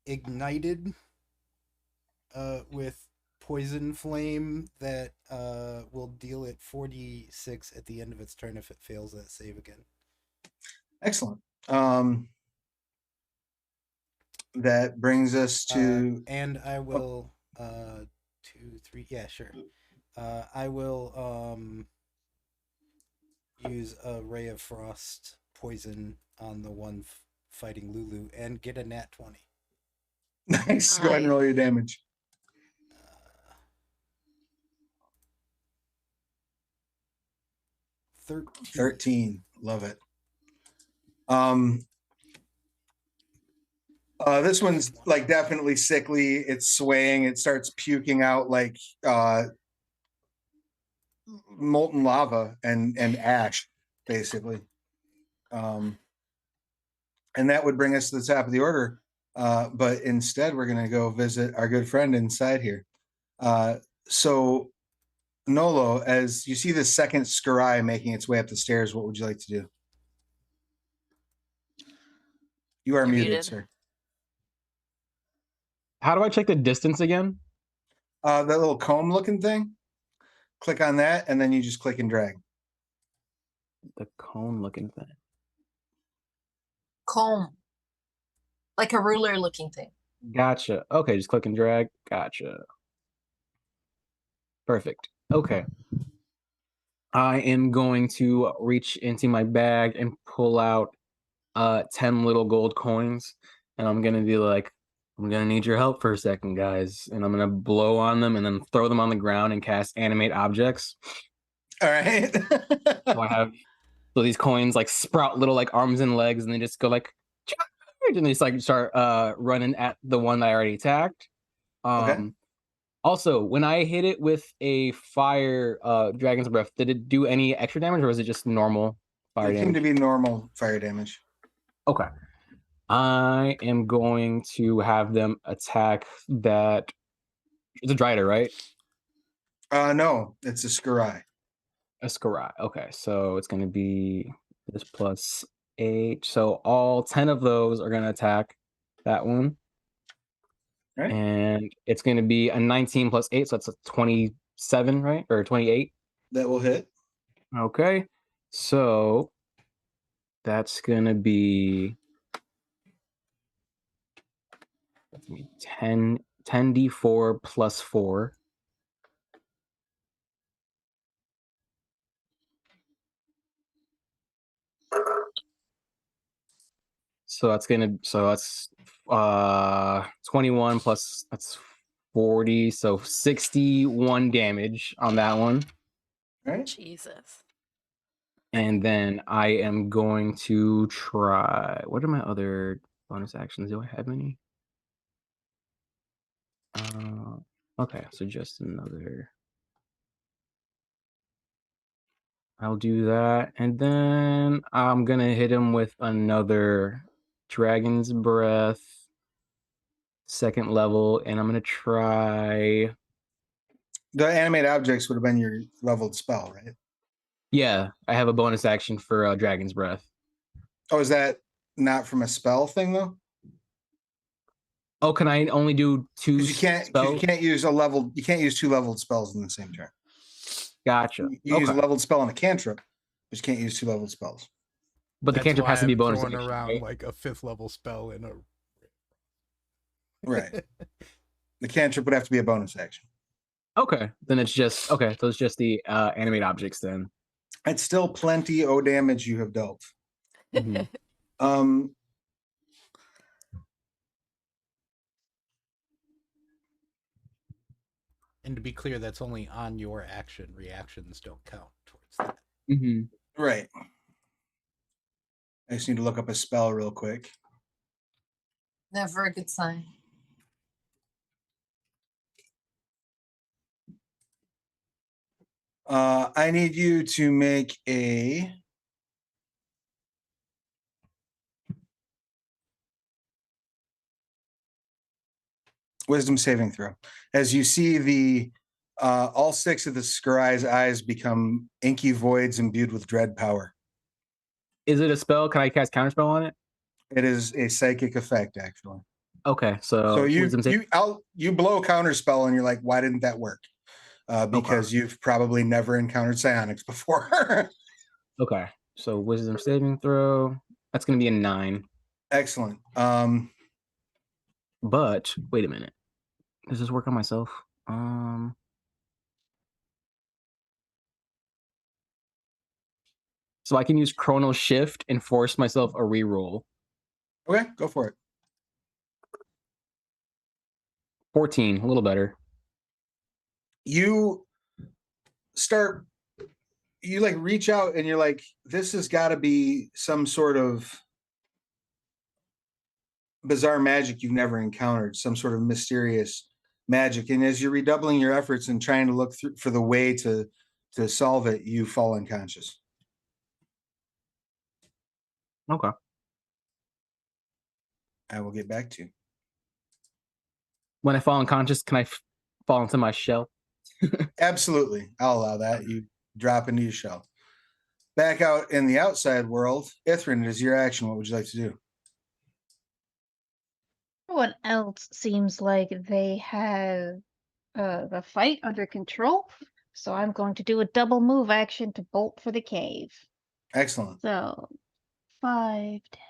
ignited with poison flame that will deal it 46 at the end of its turn if it fails that save again. Excellent. That brings us to and I will 2, 3, yeah, sure. I will use a ray of frost poison on the one fighting Lulu and get a nat 20. nice. Go ahead and roll your damage. 13. Love it. This one's like definitely sickly. It's swaying. It starts puking out like molten lava and ash, basically. And that would bring us to the top of the order. But instead, we're going to go visit our good friend inside here. So, Nolo, as you see the second scry making its way up the stairs, what would you like to do? You are You're muted, muted. sir. How do I check the distance again? That little comb-looking thing. Click on that, and then you just click and drag. The cone-looking thing. Comb. Like a ruler looking thing. Gotcha. Okay, just click and drag. Gotcha. Perfect. Okay. I am going to reach into my bag and pull out 10 little gold coins, and I'm gonna be like, I'm gonna need your help for a second, guys. And I'm gonna blow on them and then throw them on the ground and cast animate objects. All right. So these coins like sprout little like arms and legs, and they just go like charge, and they just like start running at the one that I already attacked. Okay. Also, when I hit it with a fire dragon's breath, did it do any extra damage, or was it just normal fire It damage? seemed to be normal fire damage. Okay. I am going to have them attack that. It's a Drider, right? No, it's a scry. A Scry. Okay, so it's going to be this plus 8. So all 10 of those are going to attack that one. Right. And it's going to be a 19 plus 8, so that's a 27, right? Or 28. That will hit. Okay, so that's going to be 10d4 plus 4. So that's 21 plus that's 40, so 61 damage on that one. Right. Jesus. And then I am going to try. What are my other bonus actions? Do I have any? Okay, so just another. I'll do that, and then I'm gonna hit him with another Dragon's Breath, second level, and I'm gonna try. The animate objects would have been your leveled spell, right? Yeah, I have a bonus action for Dragon's Breath. Oh, is that not from a spell thing though? Oh, can I only do 2 Because you spells? can't use you can't use 2 leveled spells in the same turn. Gotcha. You use a Okay. leveled spell and a cantrip, but you can't use 2 leveled spells. But the That's cantrip why has to be I'm bonus throwing action, around right? like a 5th level spell in a. Right. The cantrip would have to be a bonus action. Okay, then it's just okay. So it's just the animate objects then. It's still plenty of damage you have dealt. Mhm. And to be clear, that's only on your action. Reactions don't count towards that. Mhm. Right. I just need to look up a spell real quick. Never a good sign. I need you to make a wisdom saving throw. As you see the all 6 of the scry's eyes become inky voids imbued with dread power. Is it a spell? Can I cast counterspell on it? It is a psychic effect, actually. Okay, so So wisdom save- you blow counterspell and you're like, why didn't that work? Because you've probably never encountered psionics before. Okay, so wisdom saving throw. That's going to be a 9. Excellent. But wait a minute. Does this work on myself? So I can use Chrono Shift and force myself a reroll. Okay, go for it. 14, a little better. You like reach out and you're like, this has got to be some sort of bizarre magic you've never encountered, some sort of mysterious magic. And as you're redoubling your efforts and trying to look for the way to solve it, you fall unconscious. Okay. I will get back to you. When I fall unconscious, can I fall into my shell? Absolutely. I'll allow that. You drop into your shell. Back out in the outside world, Ithrin, it is your action. What would you like to do? Everyone else seems like they have the fight under control. So I'm going to do a double move action to bolt for the cave. Excellent. So 5, 10.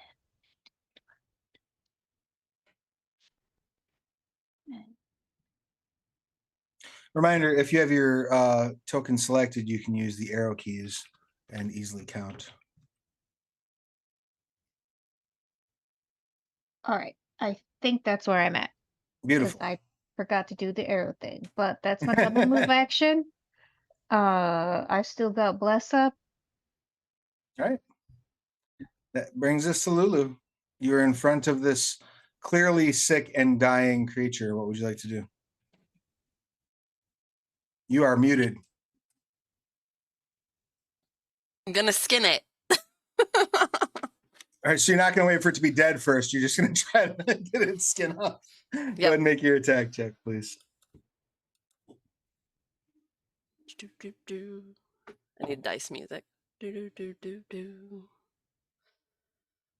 Reminder, if you have your token selected, you can use the arrow keys and easily count. All right. I think that's where I'm at. Beautiful. I forgot to do the arrow thing, but that's my double move action. I still got bless up. All right. That brings us to Lulu. You're in front of this clearly sick and dying creature. What would you like to do? You are muted. I'm gonna skin it. All right, so you're not going to wait for it to be dead first. You're just going to try to get its skin off. Go ahead and make your attack check, please. I need dice music.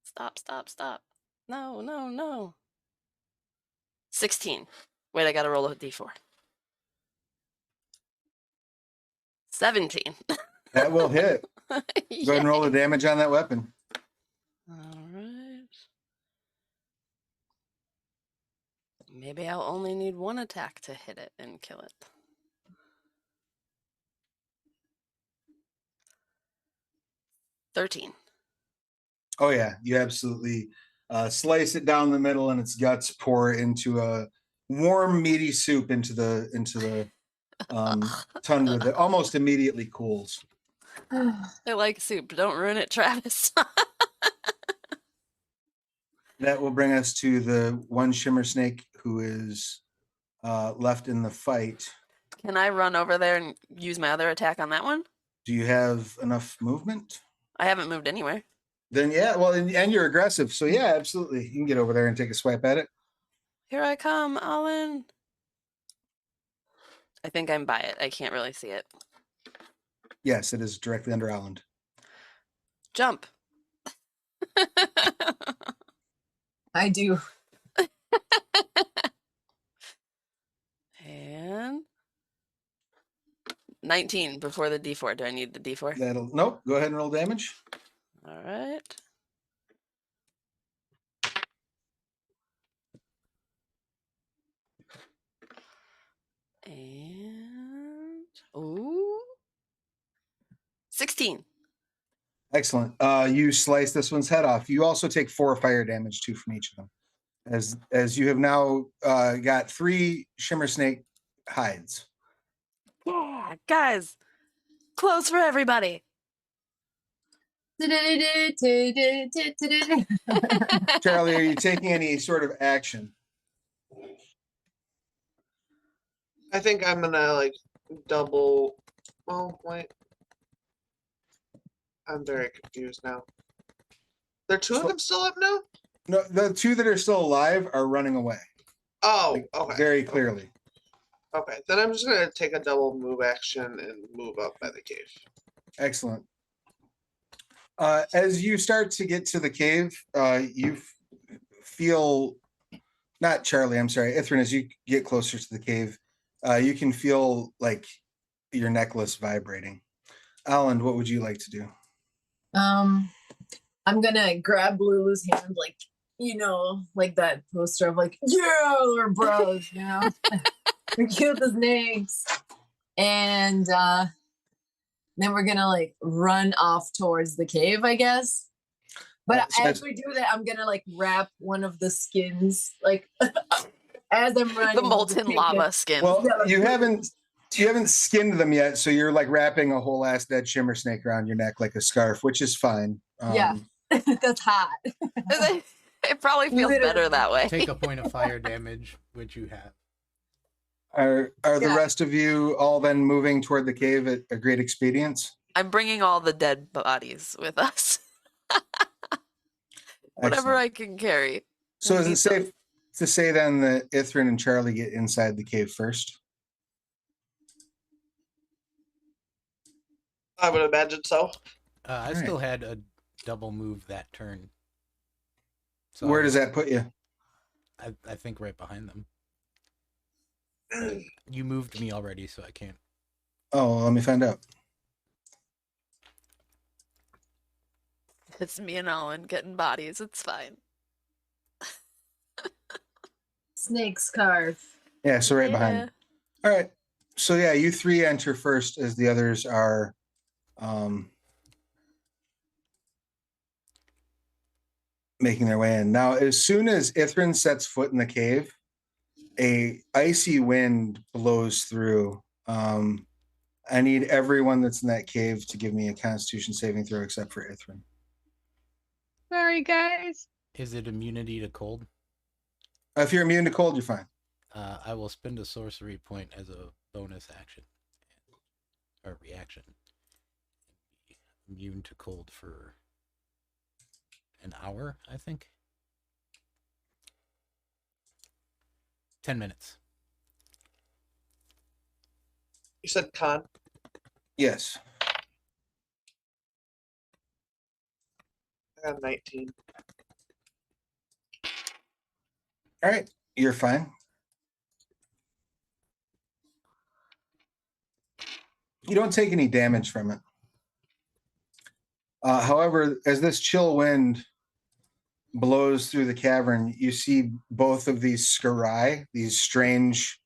Stop, stop, stop. No, no, no. 16. Wait, I gotta roll a d4. 17. That will hit. Go ahead and roll the damage on that weapon. All right. Maybe I'll only need one attack to hit it and kill it. $13. Oh yeah, you absolutely slice it down the middle, and its guts pour into a warm, meaty soup into the tundra that almost immediately cools. I like soup. Don't ruin it, Travis. That will bring us to the one shimmer snake who is left in the fight. Can I run over there and use my other attack on that one? Do you have enough movement? I haven't moved anywhere. Then yeah, well, and you're aggressive, so yeah, absolutely, you can get over there and take a swipe at it. Here I come, Alan. I think I'm by it. I can't really see it. Yes, it is directly under Alland. Jump. I do. And 19 before the d4. Do I need the d4? Nope. Go ahead and roll damage. All right. And ooh, 16. Excellent. You slice this one's head off. You also take 4 fire damage too from each of them, as you have now got 3 shimmer snake hides. Yeah, guys, clothes for everybody. Charlie, are you taking any sort of action? I think I'm gonna like double. Oh wait, I'm very confused now. There are 2 of them still up now? No, the 2 that are still alive are running away. Oh, Like, okay. very clearly. Okay, then I'm just gonna take a double move action and move up by the cave. Excellent. As you start to get to the cave, you feel, not Charlie, I'm sorry, Ithrin, as you get closer to the cave, you can feel like your necklace vibrating. Alan, what would you like to do? I'm gonna grab Lulu's hand, like, you know, like that poster of like, yeah, we're bros, you know? We're cute as snakes. And then we're gonna like run off towards the cave, I guess. But So as we do that, I'm gonna like wrap one of the skins, like as I'm running. The molten lava skin. Well, Yeah, you haven't skinned them yet, so you're like wrapping a whole ass dead shimmer snake around your neck like a scarf, which is fine. Yeah. That's hot. It probably feels better that way. Take a point of fire damage, which you have. Are the rest of you all then moving toward the cave at a great expedience? I'm bringing all the dead bodies with us. Whatever Excellent. I can carry. So We is it need safe to say then that Ithrin and Charlie get inside the cave first? I would imagine so. I All still had a double move that turn. So Where does that put you? I think right behind them. You moved me already, so I can't. Oh, let me find out. It's me and Owen getting bodies. It's fine. Snake scarf. Yeah, so right behind. All right. So yeah, you three enter first as the others are making their way in. Now, as soon as Ithrin sets foot in the cave, a icy wind blows through. I need everyone that's in that cave to give me a Constitution saving throw except for Ithrin. Sorry, guys. Is it immunity to cold? If you're immune to cold, you're fine. I will spend a sorcery point as a bonus action or reaction. Immune to cold for an hour, I think. 10 minutes. You said con. Yes. I got 19. All right, you're fine. You don't take any damage from it. However, as this chill wind blows through the cavern, you see both of these scurry, these strange,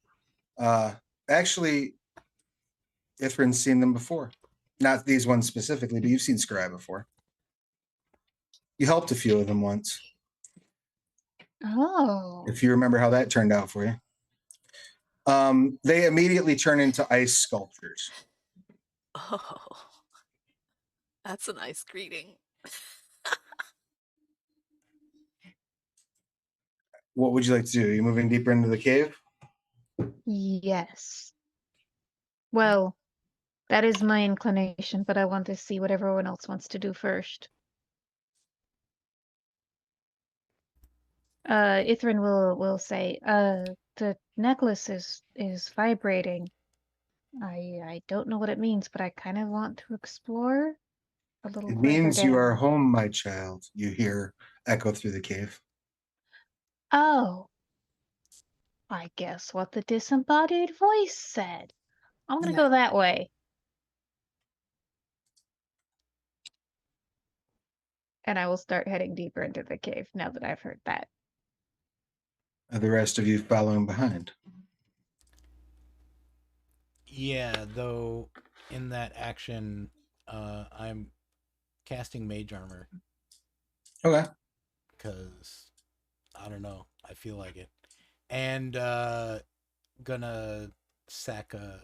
actually, Ithrin's seen them before. Not these ones specifically, but you've seen scurry before. You helped a few of them once. Oh. If you remember how that turned out for you. They immediately turn into ice sculptures. Oh, that's a nice greeting. What would you like to do? Are you moving deeper into the cave? Yes. Well, that is my inclination, but I want to see what everyone else wants to do first. Ithrin will say, the necklace is vibrating. I don't know what it means, but I kind of want to explore a little It further means you are down. home, my child. You hear echo through the cave. Oh. I guess what the disembodied voice said. I'm gonna go that way. And I will start heading deeper into the cave now that I've heard that. Are the rest of you following behind? Yeah, though in that action, I'm casting mage armor Okay. because I don't know, I feel like it, and gonna sack a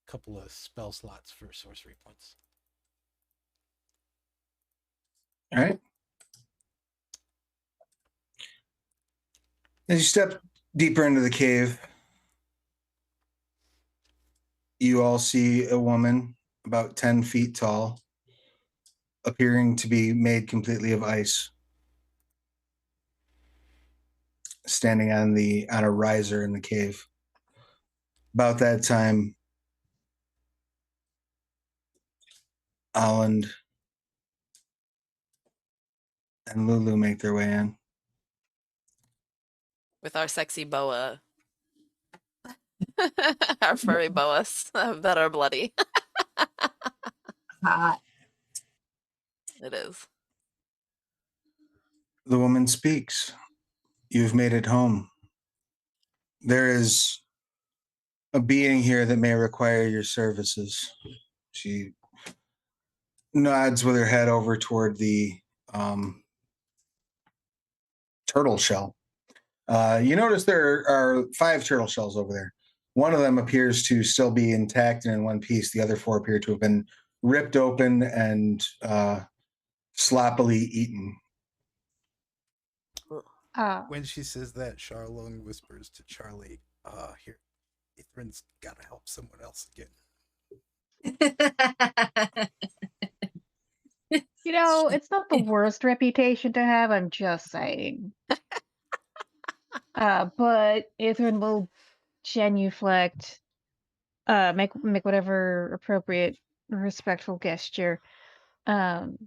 couple of spell slots for sorcery points. All right. As you step deeper into the cave, you all see a woman about 10 feet tall, appearing to be made completely of ice, standing on a riser in the cave. About that time, Holland and Lulu make their way in. With our sexy boa. Our furry boas that are bloody. Hot. It is. The woman speaks. You've made it home. There is a being here that may require your services. She nods with her head over toward the turtle shell. You notice there are 5 turtle shells over there. One of them appears to still be intact and in one piece. The other 4 appear to have been ripped open and sloppily eaten. When she says that, Charlone whispers to Charlie, here, Ithrin's gotta help someone else again. You know, it's not the worst reputation to have, I'm just saying. But Ithrin will genuflect, make whatever appropriate respectful gesture, and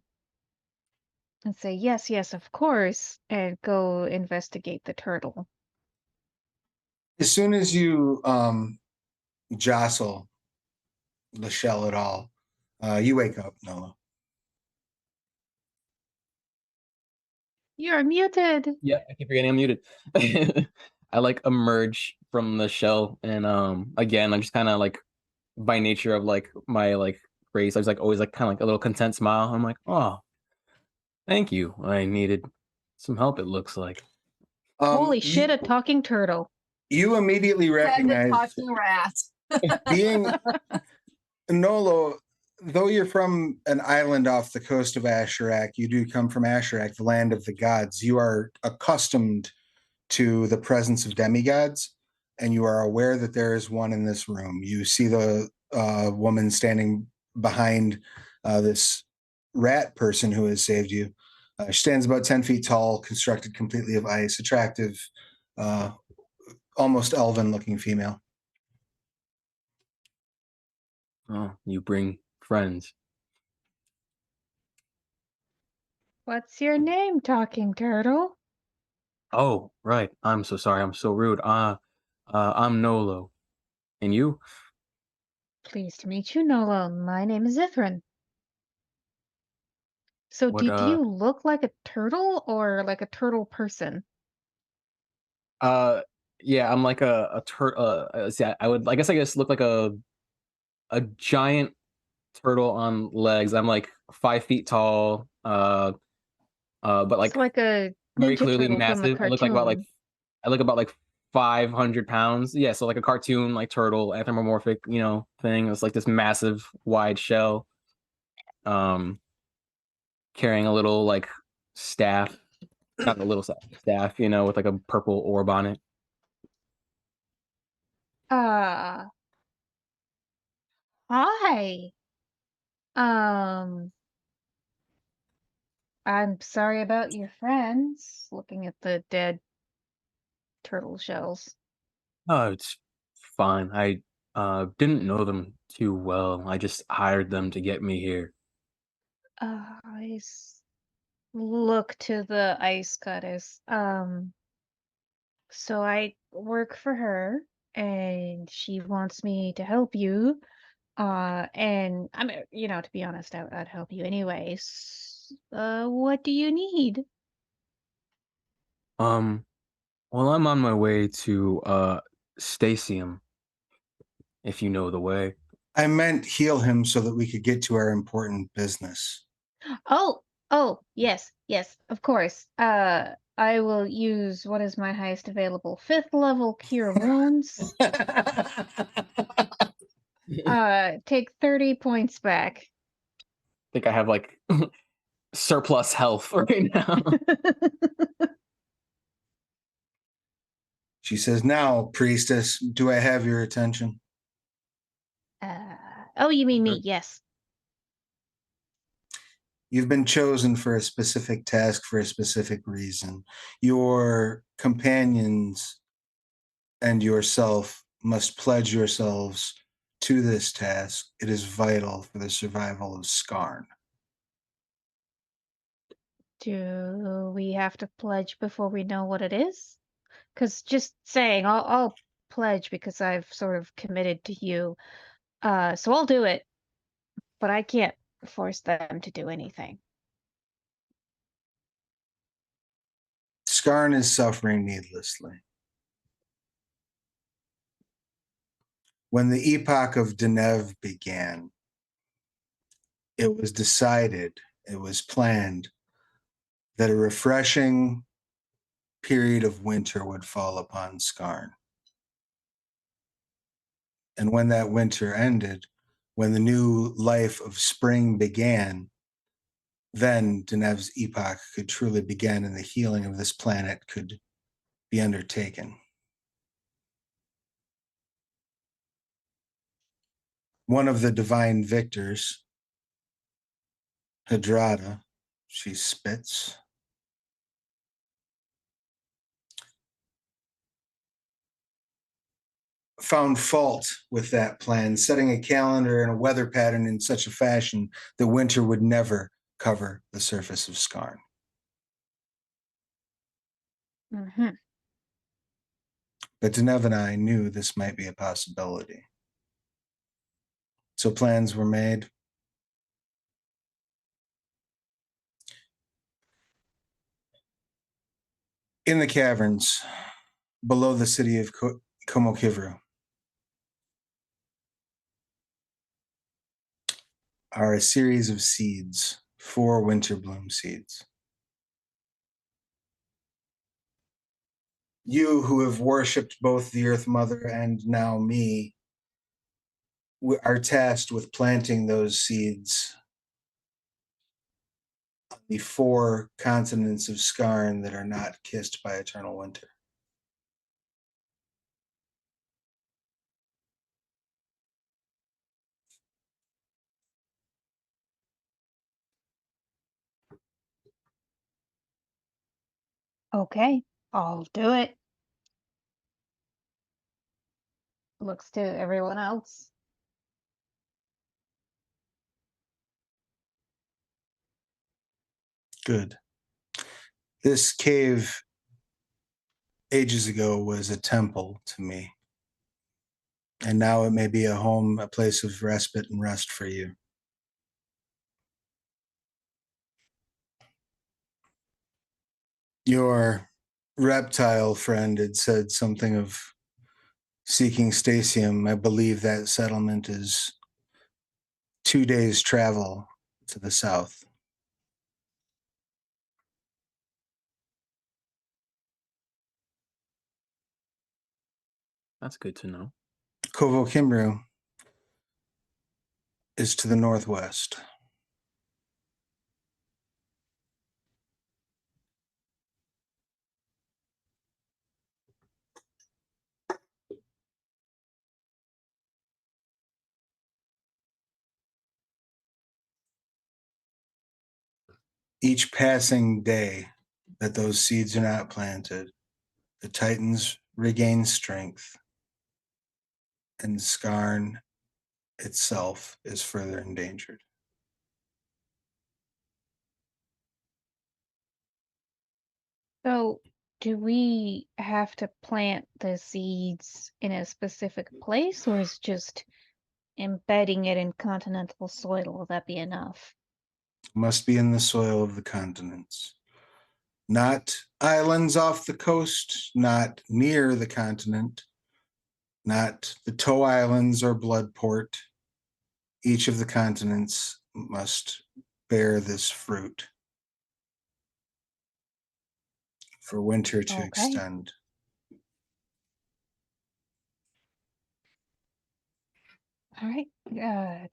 say, yes, of course, and go investigate the turtle. As soon as you jostle the shell at all, you wake up, Nola. You're muted. Yeah, I keep forgetting I'm muted. I like emerge from the shell, and again, I'm just kind of like, by nature of like my like race, I was like always like kind of like a little content smile. I'm like, oh, thank you. I needed some help. It looks like. Holy shit, a talking turtle. You immediately And the recognize talking rat. being Nolo. Though you're from an island off the coast of Asherak, you do come from Asherak, the land of the gods. You are accustomed to the presence of demigods, and you are aware that there is one in this room. You see the woman standing behind this rat person who has saved you. She stands about 10 feet tall, constructed completely of ice, attractive, almost elven-looking female. Oh, you bring friends. What's your name, talking turtle? Oh, right. I'm so sorry. I'm so rude. I'm Nolo. And you? Pleased to meet you, Nolo. My name is Ithrin. So What, did you look like a turtle or like a turtle person? Yeah, I'm like a turtle. I guess I just look like a giant turtle on legs. I'm like 5 feet tall. But like It's like a very ninja clearly turtle from the massive. cartoon. I look about like 500 pounds. Yeah, so like a cartoon like turtle anthropomorphic, thing. It's like this massive wide shell. Carrying a little like staff, not a little staff, with like a purple orb on it. Hi. I'm sorry about your friends. Looking at the dead turtle shells. Oh, it's fine. I didn't know them too well. I just hired them to get me here. Look to the ice goddess. So I work for her, and she wants me to help you. And I mean, to be honest, I'd help you anyways. What do you need? Well, I'm on my way to Stasium, if you know the way. I meant heal him so that we could get to our important business. Oh, yes, of course. I will use what is my highest available 5th level cure wounds. Take 30 points back. I think I have like surplus health right now. She says, "Now, priestess, do I have your attention?" Oh, you mean me? Yes. You've been chosen for a specific task for a specific reason. Your companions and yourself must pledge yourselves to this task. It is vital for the survival of Skarn. Do we have to pledge before we know what it is? Because just saying, I'll pledge because I've sort of committed to you. So I'll do it, but I can't force them to do anything. Skarn is suffering needlessly. When the epoch of Denev began, it was decided, it was planned that a refreshing period of winter would fall upon Skarn. And when that winter ended, when the new life of spring began, then Denev's epoch could truly begin and the healing of this planet could be undertaken. One of the divine victors, Hadrada, she spits, found fault with that plan, setting a calendar and a weather pattern in such a fashion that winter would never cover the surface of Skarn. Mm-hmm. But Denev and I knew this might be a possibility. So plans were made. In the caverns below the city of Komokivru are a series of seeds, 4 winter bloom seeds. You who have worshipped both the Earth Mother and now me are tasked with planting those seeds on the 4 continents of Skarn that are not kissed by eternal winter. Okay, I'll do it. Looks to everyone else. Good. This cave ages ago was a temple to me. And now it may be a home, a place of respite and rest for you. Your reptile friend had said something of seeking Stasium. I believe that settlement is 2 days' travel to the south. That's good to know. Kovo Kimru is to the northwest. Each passing day that those seeds are not planted, the Titans regain strength, and Skarn itself is further endangered. So, do we have to plant the seeds in a specific place, or is just embedding it in continental soil, will that be enough? Must be in the soil of the continents. Not islands off the coast, not near the continent, not the Toe Islands or Bloodport. Each of the continents must bear this fruit for winter to Okay. extend. All right.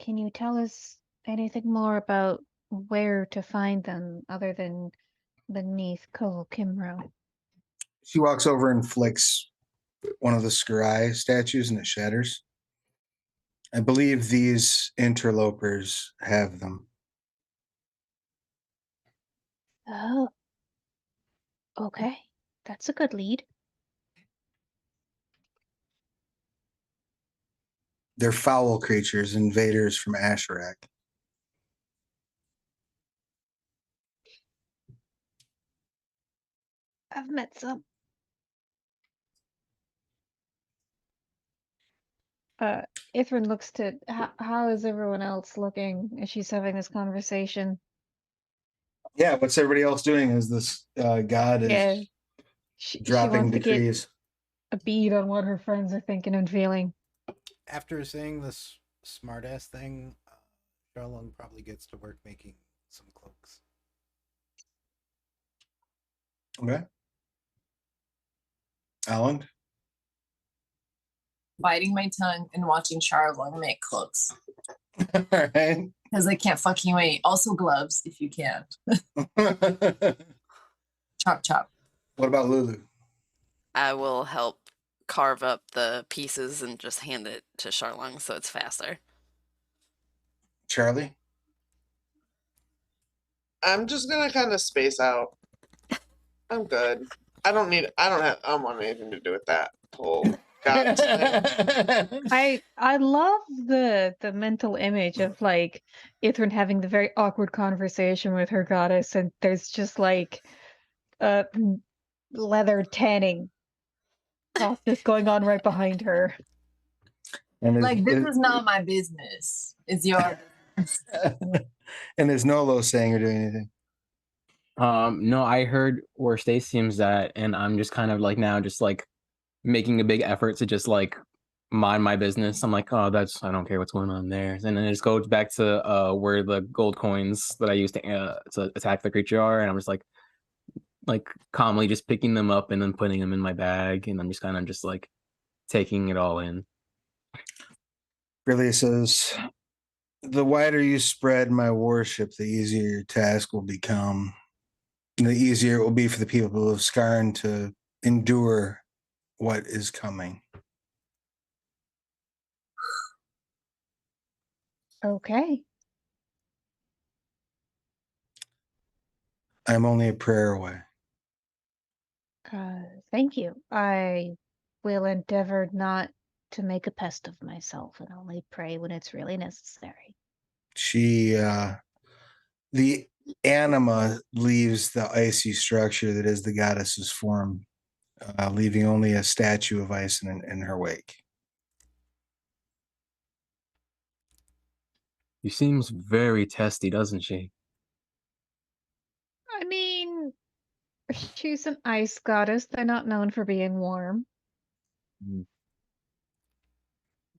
Can you tell us anything more about where to find them other than beneath Koval Kimro? She walks over and flicks one of the Skurai statues and it shatters. I believe these interlopers have them. Oh, okay. That's a good lead. They're foul creatures, invaders from Asherak. I've met some. Ithrin looks to how is everyone else looking as she's having this conversation? Yeah, what's everybody else doing as this god is Yeah, she dropping wants to get decrees? a bead on what her friends are thinking and feeling. After saying this smartass thing, Charlong probably gets to work making some cloaks. Okay. Alan? Biting my tongue and watching Charlong make cloaks. All right. Because I can't fucking wait. Also gloves, if you can. Chop chop. What about Lulu? I will help carve up the pieces and just hand it to Charlong so it's faster. Charlie? I'm just gonna kind of space out. I'm good. I don't want anything to do with that whole god thing. I love the mental image of like Ithrin having the very awkward conversation with her goddess, and there's just like leather tanning process going on right behind her. And Like, this is not my business. It's your and is Nolo saying or doing anything? No, I heard where Stacey's at, and I'm just kind of like now just like making a big effort to just like mind my business. I'm like, oh, I don't care what's going on there. And then it just goes back to where the gold coins that I used to attack the creature are, and I'm just like calmly just picking them up and then putting them in my bag, and I'm just kind of just like taking it all in. Really says, the wider you spread my worship, the easier your task will become. And the easier it will be for the people of Skarn to endure what is coming. Okay. I'm only a prayer away. Thank you. I will endeavor not to make a pest of myself and only pray when it's really necessary. She, the anima leaves the icy structure that is the goddess's form, leaving only a statue of ice in her wake. She seems very testy, doesn't she? I mean, she's an ice goddess. They're not known for being warm.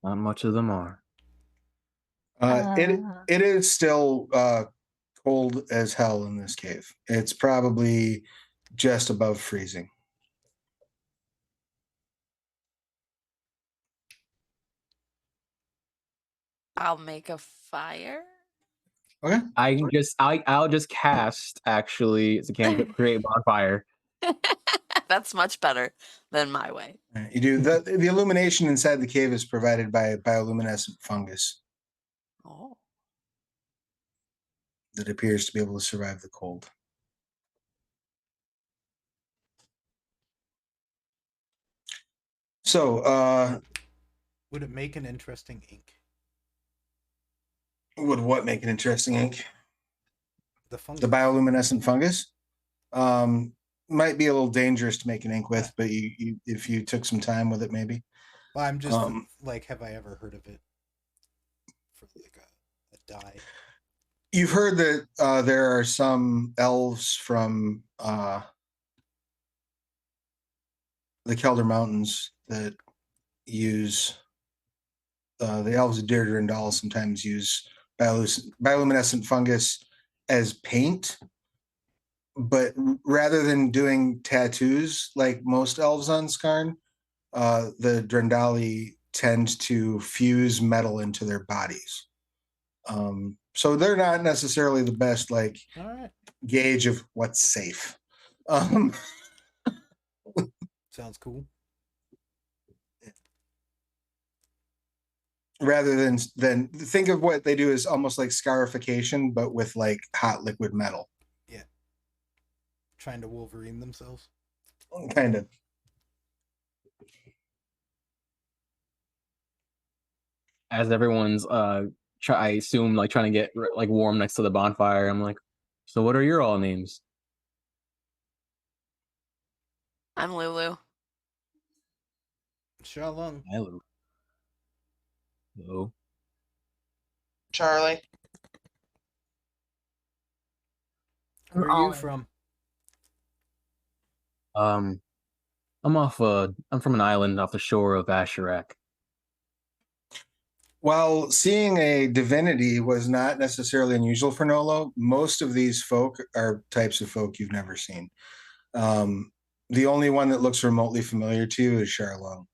Not much of them are. It is still cold as hell in this cave. It's probably just above freezing. I'll make a fire. Okay. I'll just cast actually as a cantrip create bonfire. That's much better than my way. You do the illumination inside the cave is provided by bioluminescent fungus Oh. that appears to be able to survive the cold. So, would it make an interesting ink? Would what make an interesting ink? The fungus. The bioluminescent fungus might be a little dangerous to make an ink with, but you if you took some time with it, maybe. Well, I'm just like, have I ever heard of it for like a dye? You've heard that there are some elves from the Kelder Mountains that use the elves of Deirdre and Dal sometimes use bioluminescent fungus as paint, but rather than doing tattoos like most elves on Skarn, the Drendali tend to fuse metal into their bodies. So they're not necessarily the best like gauge of what's safe. Sounds cool. Rather than think of what they do as almost like scarification, but with like hot liquid metal. Yeah. Trying to Wolverine themselves. Kind of. As everyone's I assume like trying to get like warm next to the bonfire, I'm like, so what are your all names? I'm Lulu. Shalom. Hello. Hello. Charlie. Where are you from? I'm from an island off the shore of Asherak. While seeing a divinity was not necessarily unusual for Nolo, most of these folk are types of folk you've never seen. The only one that looks remotely familiar to you is Charlong.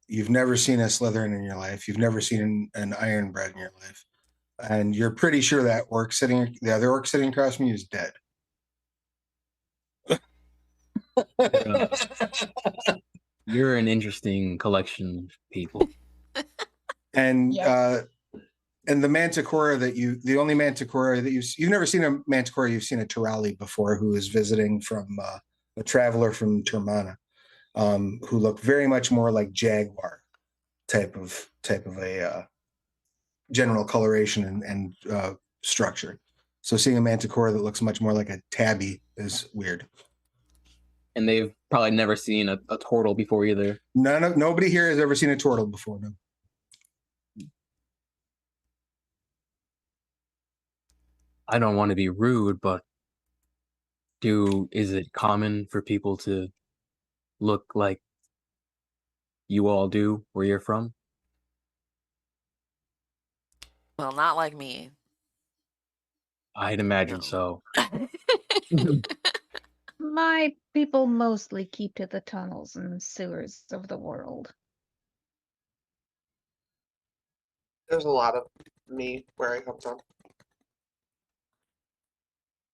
You've never seen a Slytherin in your life. You've never seen an Ironbred in your life. And you're pretty sure that the other orc sitting across from you is dead. You're an interesting collection of people. And Yes. and the Manticora the only Manticora that you've never seen a Manticora, you've seen a Turali before, who is visiting from a traveler from Termana, who look very much more like jaguar type of a general coloration and structure. So seeing a Manticora that looks much more like a tabby is weird. And they've probably never seen a turtle before either. Nobody here has ever seen a turtle before. No. I don't want to be rude, but is it common for people to look like you all do where you're from? Well, not like me. I'd imagine No. so. My people mostly keep to the tunnels and sewers of the world. There's a lot of me where I come from.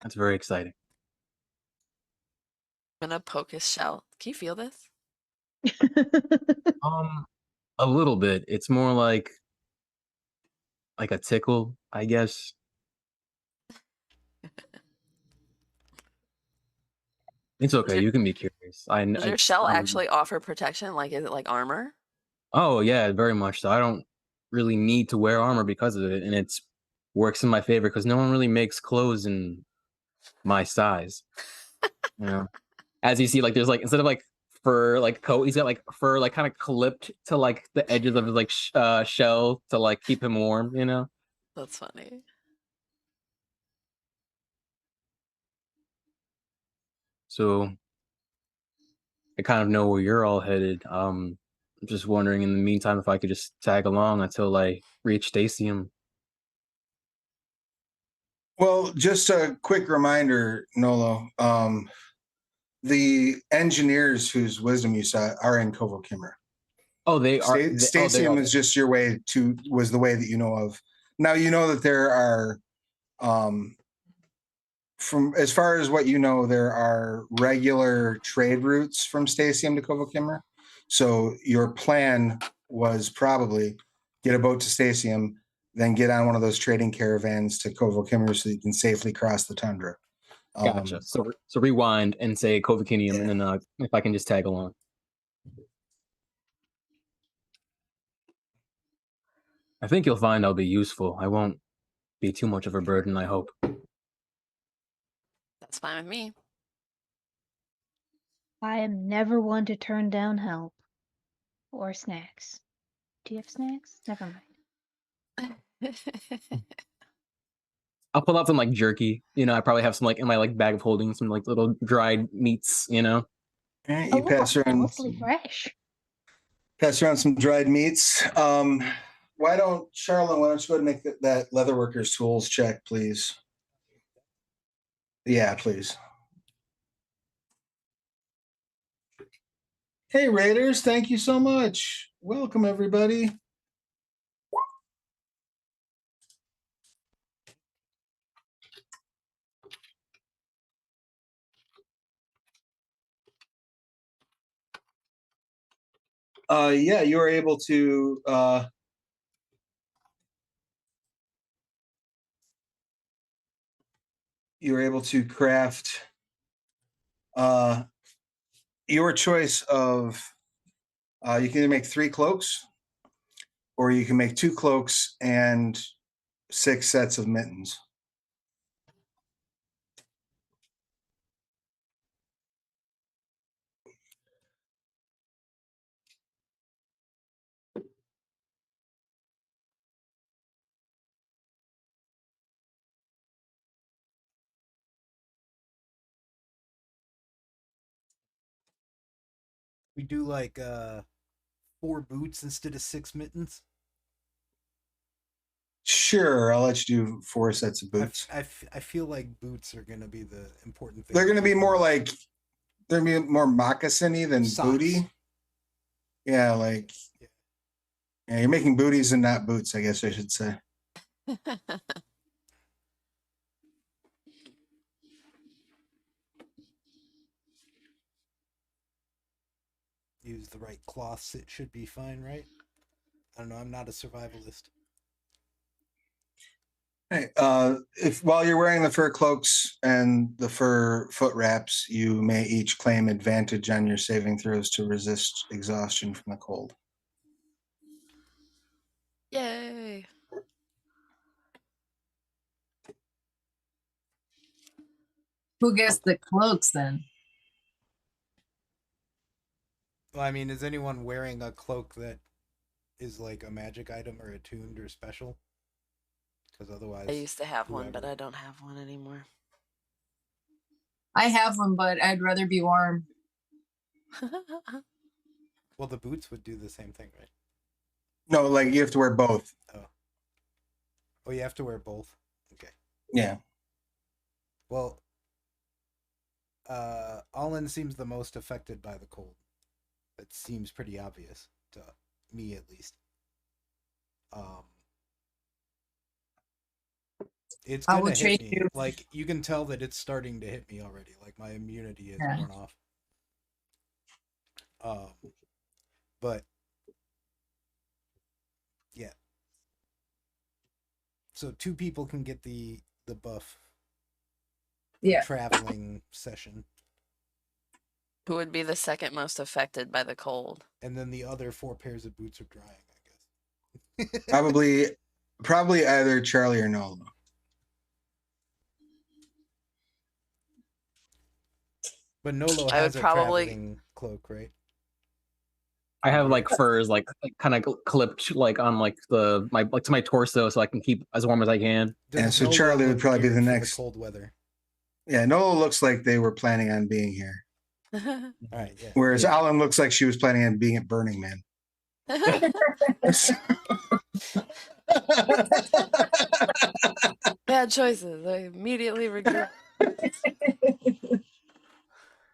That's very exciting. I'm gonna poke his shell. Can you feel this? A little bit. It's more like a tickle, I guess. It's okay. You can be curious. Does your shell actually offer protection? Like, is it like armor? Oh yeah, very much so. I don't really need to wear armor because of it, and it's works in my favor because no one really makes clothes in my size. You know, as you see, like there's like instead of like fur like coat, he's got like fur like kind of clipped to like the edges of his like shell to like keep him warm. You know. That's funny. So I kind of know where you're all headed. I'm just wondering in the meantime if I could just tag along until I reach Stasium. Well, just a quick reminder, Nolo. The engineers whose wisdom you saw are in Kovo Kimmer. Oh, they are. Stasium is just your way was the way that you know of. Now you know that there are, from as far as what you know, there are regular trade routes from Stasium to Kovo Kimmer. So your plan was probably get a boat to Stasium, then get on one of those trading caravans to Kovo Kimmer so you can safely cross the tundra. Gotcha. So rewind and say Kovakinium, and then if I can just tag along. I think you'll find I'll be useful. I won't be too much of a burden, I hope. That's fine with me. I am never one to turn down help or snacks. Do you have snacks? Never mind. I'll pull out some like jerky. You know, I probably have some like in my like bag of holding some like little dried meats. You know. You pass around mostly fresh. Pass around some dried meats. Why don't you go ahead and make that leatherworker's tools check, please? Yeah, please. Hey, Raiders, thank you so much. Welcome, everybody. Yeah, you were able to craft your choice of you can either make 3 cloaks or you can make 2 cloaks and 6 sets of mittens. we do like 4 boots instead of 6 mittens? Sure, I'll let you do 4 sets of boots. I feel like boots are gonna be the important thing. They're going to be more like, they're going to be more moccasin-y than Socks. booty. Yeah, like, yeah, you're making booties and not boots, I guess I should say. Use the right cloths, it should be fine, right? I don't know, I'm not a survivalist. Hey, if while you're wearing the fur cloaks and the fur foot wraps, you may each claim advantage on your saving throws to resist exhaustion from the cold. Yay. Who gets the cloaks then? Well, I mean, is anyone wearing a cloak that is like a magic item or attuned or special? Because otherwise, I used to have one, but whoever- I don't have one anymore. I have one, but I'd rather be warm. Well, the boots would do the same thing, right? No, like you have to wear both. Oh, you have to wear both. Okay. Yeah. Well, Allen seems the most affected by the cold. That seems pretty obvious to me, at least. It's I gonna will hit trade me. you. Like you can tell that it's starting to hit me already. Like my immunity is Yeah. worn off. But yeah. So 2 people can get the buff. Yeah. Traveling session, Who would be the second most affected by the cold? and then the other 4 pairs of boots are drying, I guess. Probably either Charlie or Nolo. But Nolo I would has a probably- traveling cloak, right? I have like furs like kind of clipped like on like to my torso so I can keep as warm as I can. And so Nolo Charlie would look probably be the geared for next. cold weather. Yeah, Nolo looks like they were planning on being here. All right, yeah. Whereas Alan looks like she was planning on being at Burning Man. Bad choices. I immediately regret.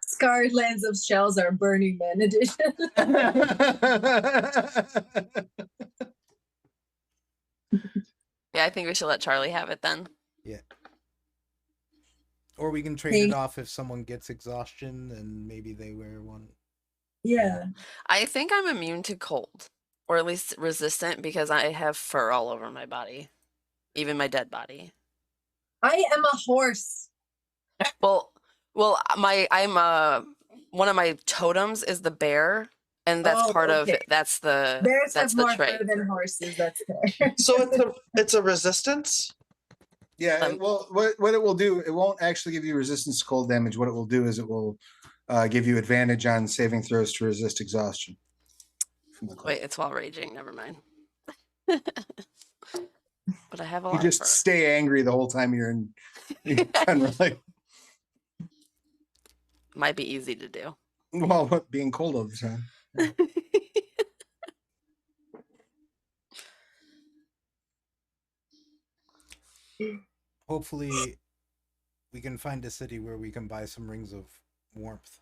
Scarred Lands of Shelzar Burning Man edition. Yeah, I think we should let Charlie have it then. Yeah. Or we can trade it off if someone gets exhaustion and maybe they wear one. Yeah. I think I'm immune to cold, or at least resistant, because I have fur all over my body, even my dead body. I am a horse. Well, I'm one of my totems is the bear, and that's Oh, part of okay. that's the Bears that's have the more trait. fur than horses. That's fair. So it's a resistance. Yeah, well, what it will do, it won't actually give you resistance to cold damage. What it will do is it will give you advantage on saving throws to resist exhaustion. From the cold. Wait, it's while raging. Never mind. But I have a You lot just of fur. stay angry the whole time you're in. Like, Might be easy to do. well, being cold all the time. Hopefully, we can find a city where we can buy some rings of warmth.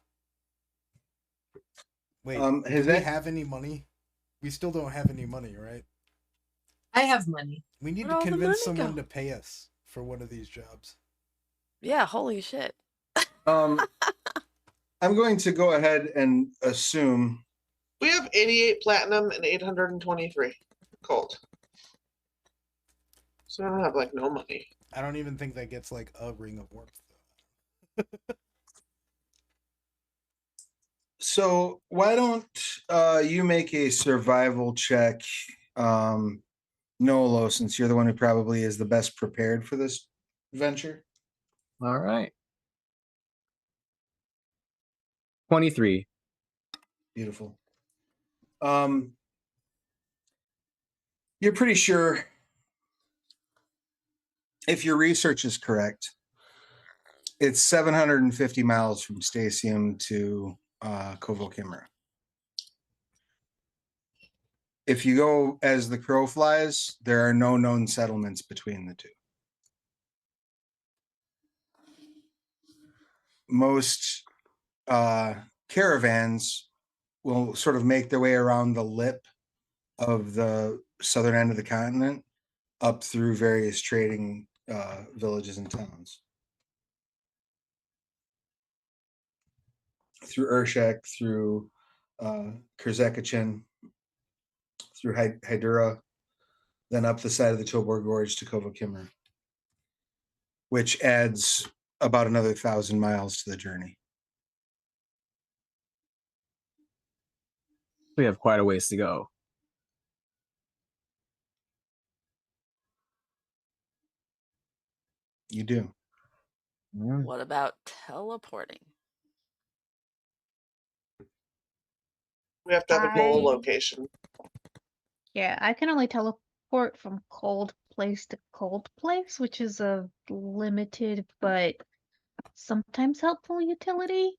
Wait, do has we that- have any money? We still don't have any money, right? I have money. We need Where'd to all the convince money someone go? to pay us for one of these jobs. Yeah, holy shit. I'm going to go ahead and assume. We have 88 platinum and 823 gold. So I don't have like no money. I don't even think that gets like a ring of warmth. Though. So why don't you make a survival check, Nolo, since you're the one who probably is the best prepared for this venture? All right. 23. Beautiful. You're pretty sure, if your research is correct, it's 750 miles from Stasium to Kovokimra. if you go as the crow flies, there are no known settlements between the two. Most caravans will sort of make their way around the lip of the southern end of the continent up through various trading villages and towns. Through Urshak, through Kurzekachin, through Hydura, then up the side of the Tilburg Gorge to Kovokimmer, which adds about another 1,000 miles to the journey. We have quite a ways to go. You do. What about teleporting? We have to have a goal I- location. Yeah, I can only teleport from cold place to cold place, which is a limited but sometimes helpful utility.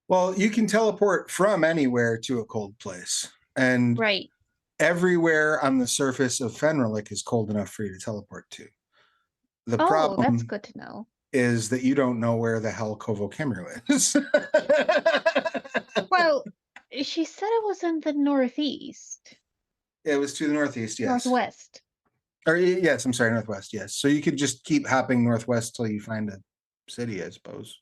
Well, you can teleport from anywhere to a cold place. And Right. everywhere on the surface of Fenrilik is cold enough for you to teleport to. The Oh, problem that's good to know. is that you don't know where the hell Kovokimmer is. Well, she said it was in the northeast. It was to the northeast, yes. Northwest. Or yes, I'm sorry, northwest, yes. So you could just keep hopping northwest till you find a city, I suppose.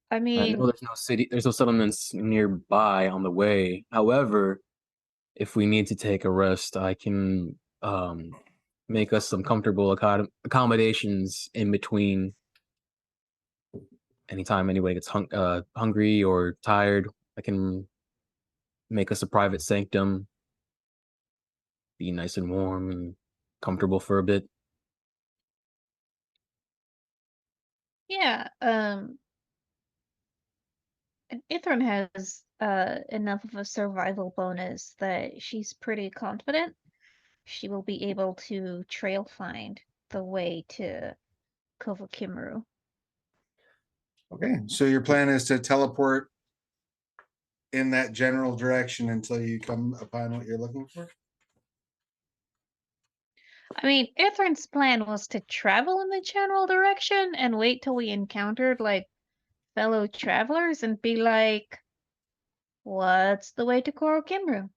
I I mean, know there's no city, there's no settlements nearby on the way. However, if we need to take a rest, I can make us some comfortable accommodations in between. Anytime anybody gets hungry or tired, I can make us a private sanctum, be nice and warm and comfortable for a bit. yeah, and Ithran has enough of a survival bonus that she's pretty confident she will be able to trail find the way to Kovokimru. Okay, so your plan is to teleport in that general direction until you come upon what you're looking for? I mean, Ithran's plan was to travel in the general direction and wait till we encountered like fellow travelers and be like, what's the way to Kovokimru?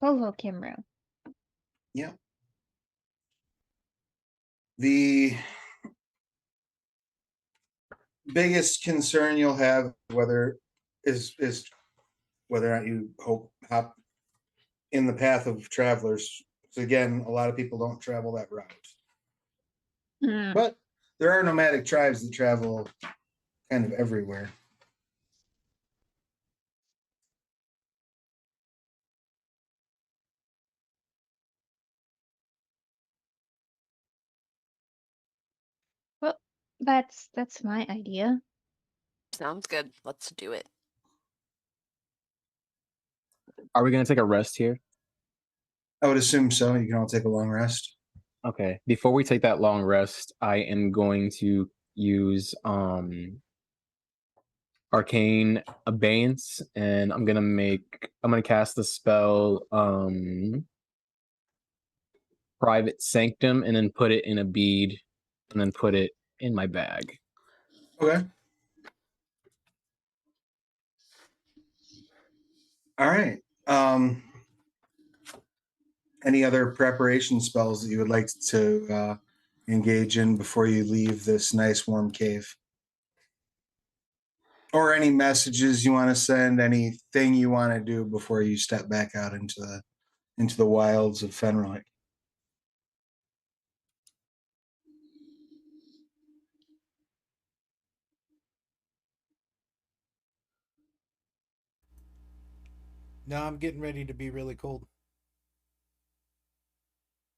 Kovokimru. Yeah. The biggest concern you'll have is whether or not you hop in the path of travelers. So again, a lot of people don't travel that route. Hmm. But there are nomadic tribes that travel kind of everywhere. Well, that's my idea. Sounds good. Let's do it. Are we going to take a rest here? I would assume so. You can all take a long rest. Okay. Before we take that long rest, I am going to use Arcane Abeyance, and I'm gonna cast the spell Private Sanctum, and then put it in a bead, and then put it in my bag. Okay. All right. Any other preparation spells that you would like to engage in before you leave this nice warm cave? Or any messages you want to send, anything you want to do before you step back out into the wilds of Fenrilik? No, I'm getting ready to be really cold.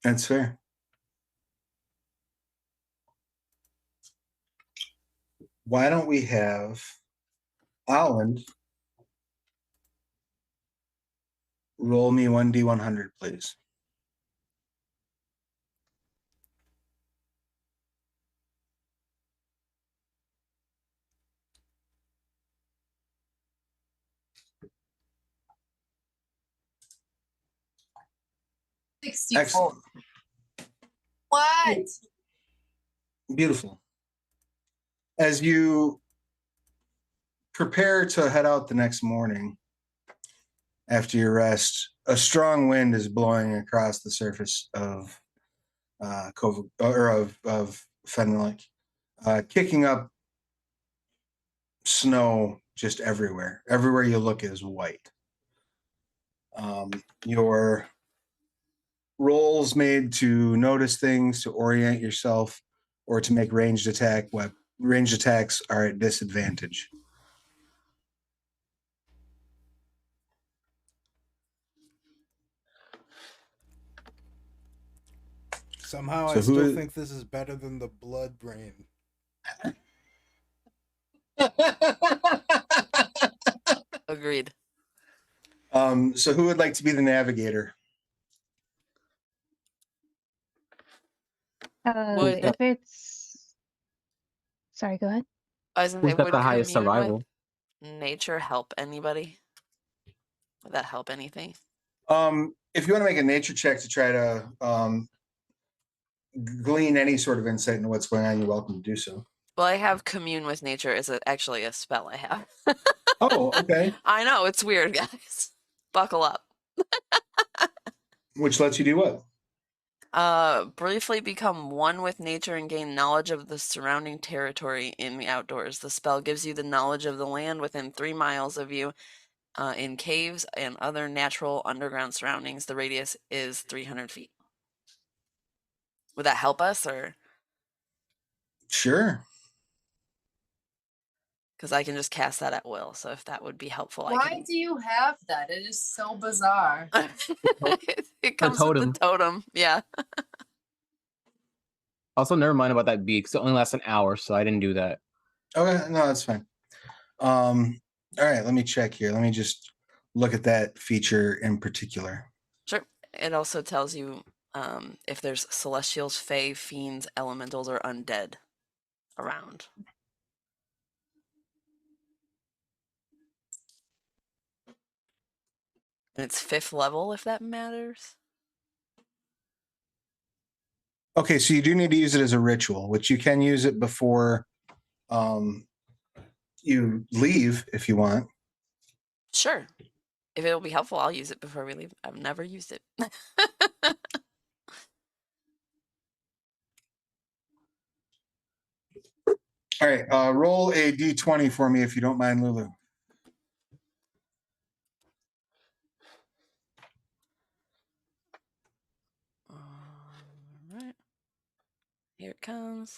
That's fair. Why don't we have Holland roll me 1d100, please? 64. Excellent. What? Beautiful. As you prepare to head out the next morning after your rest, a strong wind is blowing across the surface of of Fenrilik, kicking up snow just everywhere. Everywhere you look is white. Your rolls made to notice things, to orient yourself, or to make ranged attacks are at disadvantage. Somehow So I who still is- think this is better than the blood brain. Agreed. So who would like to be the navigator? Would- If it's sorry, go ahead. I was gonna Who's say, got would the highest commune with survival? nature help anybody? Would that help anything? If you want to make a nature check to try to glean any sort of insight into what's going on, you're welcome to do so. Well, I have commune with nature is actually a spell I have. Oh, okay. I know, it's weird, guys. Buckle up. Which lets you do what? Briefly become one with nature and gain knowledge of the surrounding territory in the outdoors. The spell gives you the knowledge of the land within 3 miles of you, in caves and other natural underground surroundings. The radius is 300 feet. Would that help us, or Sure. because I can just cast that at will? So if that would be helpful, I Why can. do you have that? It is so bizarre. It comes with the totem. totem. Yeah. Also, never mind about that beak, 'cause it only lasts an hour, so I didn't do that. Okay, no, that's fine. All right, let me check here. Let me just look at that feature in particular. Sure. It also tells you if there's celestials, fae, fiends, elementals, or undead around. And it's 5th level, if that matters. Okay, so you do need to use it as a ritual, which you can use it before you leave if you want. Sure. If it'll be helpful, I'll use it before we leave. I've never used it. All right, roll a d20 for me if you don't mind, Lulu. All right. Here it comes.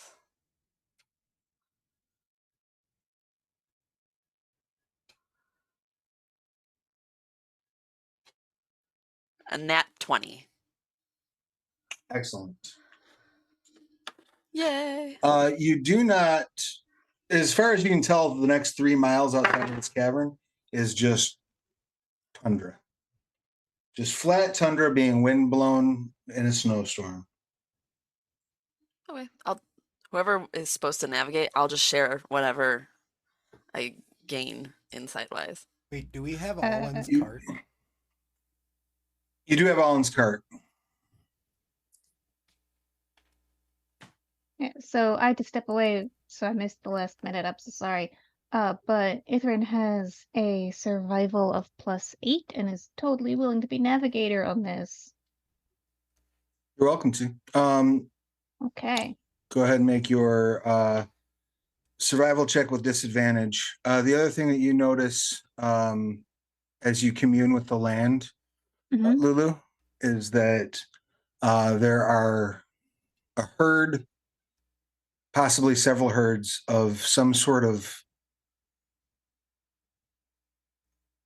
A nat 20. Excellent. Yay. You do not, as far as you can tell, the next 3 miles outside of this cavern is just tundra. Just flat tundra being windblown in a snowstorm. Okay. Whoever is supposed to navigate, I'll just share whatever I gain insight wise. Wait, do we have Allen's you- cart? You do have Allen's cart. Yeah, so I had to step away, so I missed the last minute. I'm so sorry. But Ithrin has a survival of +8 and is totally willing to be navigator on this. You're welcome to. Okay. Go ahead and make your survival check with disadvantage. The other thing that you notice as you commune with the land, Mhm. Lulu, is that there are a herd, possibly several herds of some sort of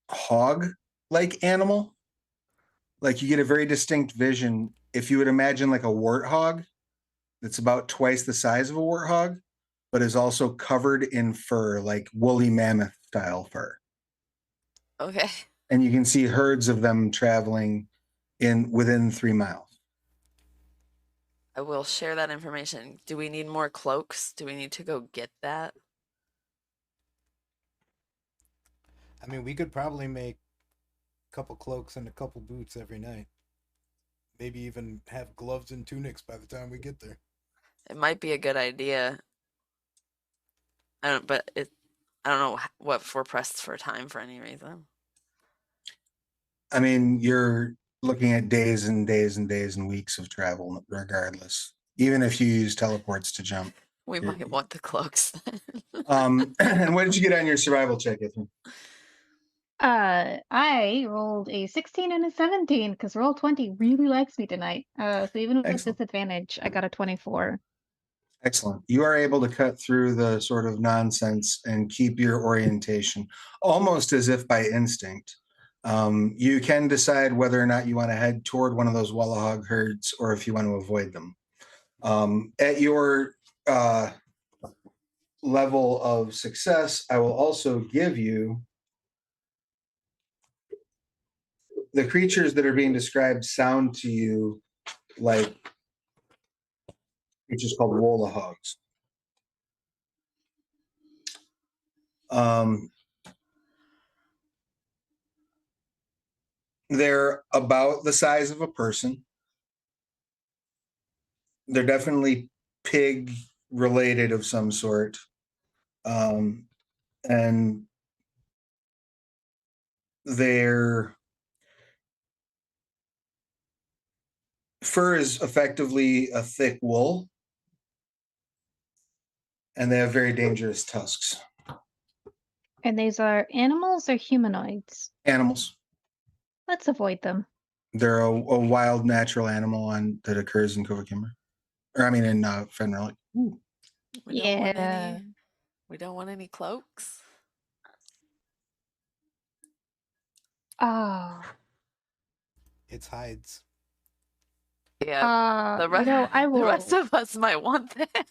hog-like animal. Like you get a very distinct vision. If you would imagine like a warthog that's about twice the size of a warthog, but is also covered in fur, like woolly mammoth style fur. Okay. And you can see herds of them traveling within 3 miles. I will share that information. Do we need more cloaks? Do we need to go get that? I mean, we could probably make a couple cloaks and a couple boots every night. Maybe even have gloves and tunics by the time we get there. It might be a good idea. I don't know what if we're pressed for time for any reason. I mean, you're looking at days and days and days and weeks of travel, regardless. Even if you use teleports to jump. We might want the cloaks. And what did you get on your survival check, Ithran? I rolled a 16 and a 17 because roll 20 really likes me tonight. So even with Excellent. disadvantage, I got a 24. Excellent. You are able to cut through the sort of nonsense and keep your orientation almost as if by instinct. You can decide whether or not you want to head toward one of those Wallahog herds or if you want to avoid them. At your level of success, I will also give you the creatures that are being described sound to you like creatures called Wallahogs. They're about the size of a person. They're definitely pig related of some sort. And their fur is effectively a thick wool. And they have very dangerous tusks. And these are animals or humanoids? Animals. Let's avoid them. They're a wild natural animal that occurs in Kovakimmer. Or I mean in Fenrilik. We don't want any cloaks. Oh. It's hides. Yeah. The rest of us might want that.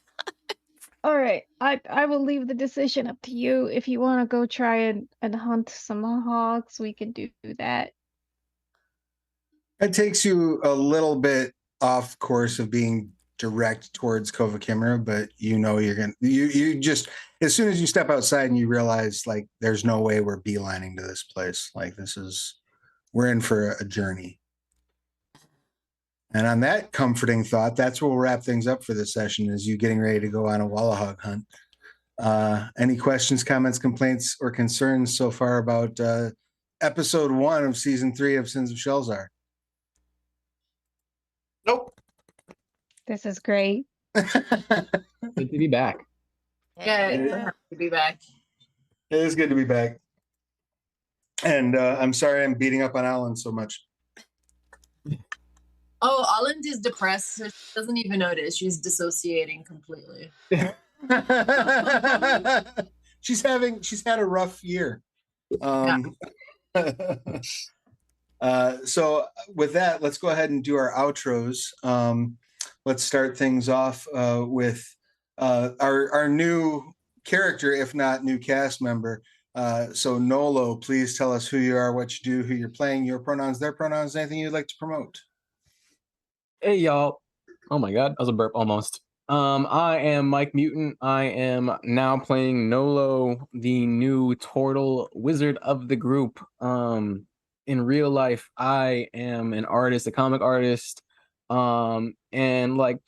All right, I will leave the decision up to you. If you want to go try and hunt some hogs, we can do that. It takes you a little bit off course of being direct towards Kovakimmer, but you know you just as soon as you step outside and you realize like there's no way we're beelining to this place. Like we're in for a journey. And on that comforting thought, that's where we'll wrap things up for this session, is you getting ready to go on a Wallahog hunt. Any questions, comments, complaints, or concerns so far about episode 1 of season 3 of Sins of Shelzar? Nope. This is great. Good to be back. Yeah, it's so happy to be back. It is good to be back. And I'm sorry I'm beating up on Alan so much. Oh, Holland is depressed, so she doesn't even notice. She's dissociating completely. She's had a rough year. So with that, let's go ahead and do our outros. Let's start things off with our new character, if not new cast member. So Nolo, please tell us who you are, what you do, who you're playing, your pronouns, their pronouns, anything you'd like to promote. Hey y'all. Oh my god, that was a burp almost. I am Mike Mutant. I am now playing Nolo, the new turtle wizard of the group. In real life, I am an artist, a comic artist. And like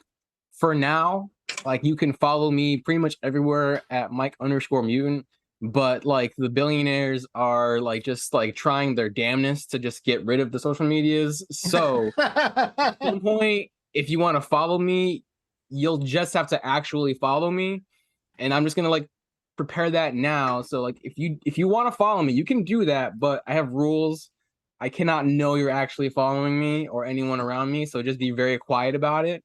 for now, like you can follow me pretty much everywhere at Mike_Mutant. But like the billionaires are like just like trying their damnedest to just get rid of the social medias. So at some point, if you want to follow me, you'll just have to actually follow me. And I'm just gonna like prepare that now. So like if you want to follow me, you can do that, but I have rules. I cannot know you're actually following me or anyone around me. So just be very quiet about it.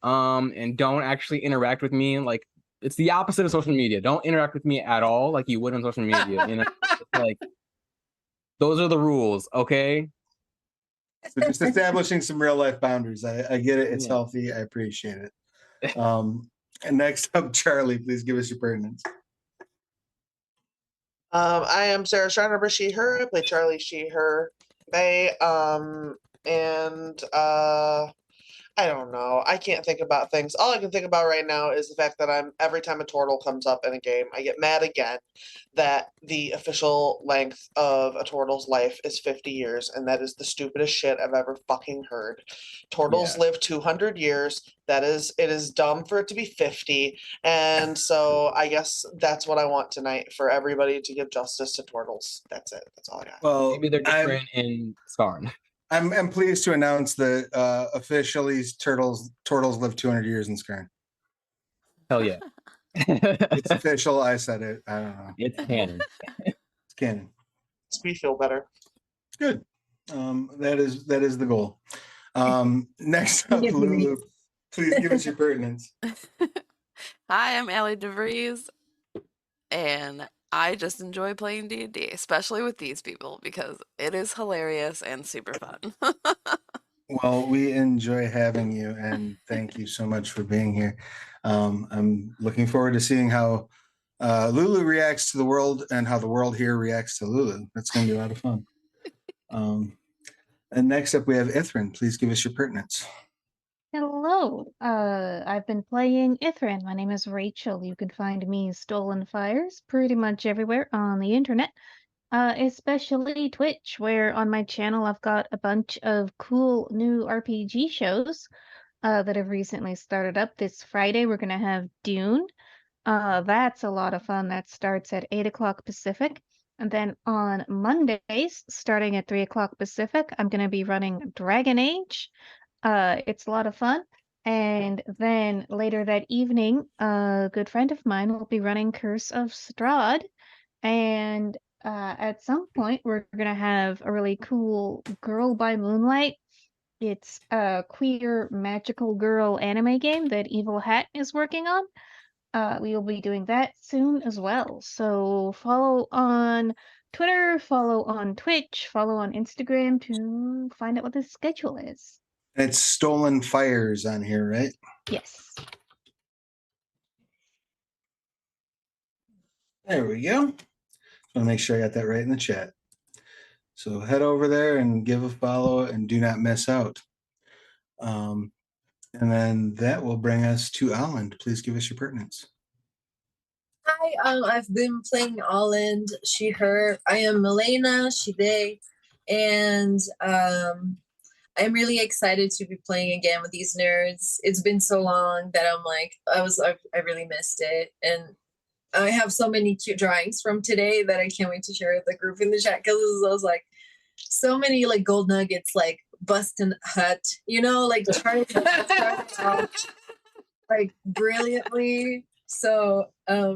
And don't actually interact with me. Like it's the opposite of social media. Don't interact with me at all like you would on social media. You know, like those are the rules, okay? So just establishing some real life boundaries. I get it. It's healthy. I appreciate it. And next up, Charlie, please give us your pertinence. I am Sarah Schreiner, she, her. I play Charlie, she, her, they. And I I don't know. I can't think about things. All I can think about right now is the fact that every time a turtle comes up in a game, I get mad again that the official length of a turtle's life is 50 years, and that is the stupidest shit I've ever fucking heard. Turtles Yeah. live 200 years. It is dumb for it to be 50. And so I guess that's what I want tonight, for everybody to give justice to turtles. That's it. That's all I got. Well, Maybe they're different in Skarn. I'm pleased to announce that officially turtles live 200 years in Skarn. Hell yeah. It's official. I said it. I don't know. It's canon. It's canon. Makes me feel better. Good. That is the goal. Next up, Lulu, please give us your pertinence. Hi, I'm Allie DeVries, and I just enjoy playing D&D, especially with these people, because it is hilarious and super fun. Well, we enjoy having you, and thank you so much for being here. I'm looking forward to seeing how Lulu reacts to the world and how the world here reacts to Lulu. That's going to be a lot of fun. And next up, we have Ithrin. Please give us your pertinence. Hello. I've been playing Ithran. My name is Rachel. You can find me Stolen Fires pretty much everywhere on the internet, especially Twitch, where on my channel I've got a bunch of cool new RPG shows that have recently started up. This Friday we're gonna have Dune. That's a lot of fun. That starts at 8 o'clock Pacific. And then on Mondays, starting at 3 o'clock Pacific, I'm gonna be running Dragon Age. It's a lot of fun. And then later that evening, a good friend of mine will be running Curse of Strahd. And at some point, we're going to have a really cool Girl by Moonlight. It's a queer magical girl anime game that Evil Hat is working on. We will be doing that soon as well. So follow on Twitter, follow on Twitch, follow on Instagram to find out what the schedule is. It's Stolen Fires on here, right? Yes. There we go. Want to make sure I got that right in the chat. So head over there and give a follow and do not miss out. And then that will bring us to Alland. Please give us your pertinence. Hi, I've been playing Alland, she, her. I am Milena, she, they, and I'm really excited to be playing again with these nerds. It's been so long that I'm like, I really missed it. And I have so many cute drawings from today that I can't wait to share with the group in the chat, because I was like, so many like gold nuggets, like busting hut, like trying to out like brilliantly. So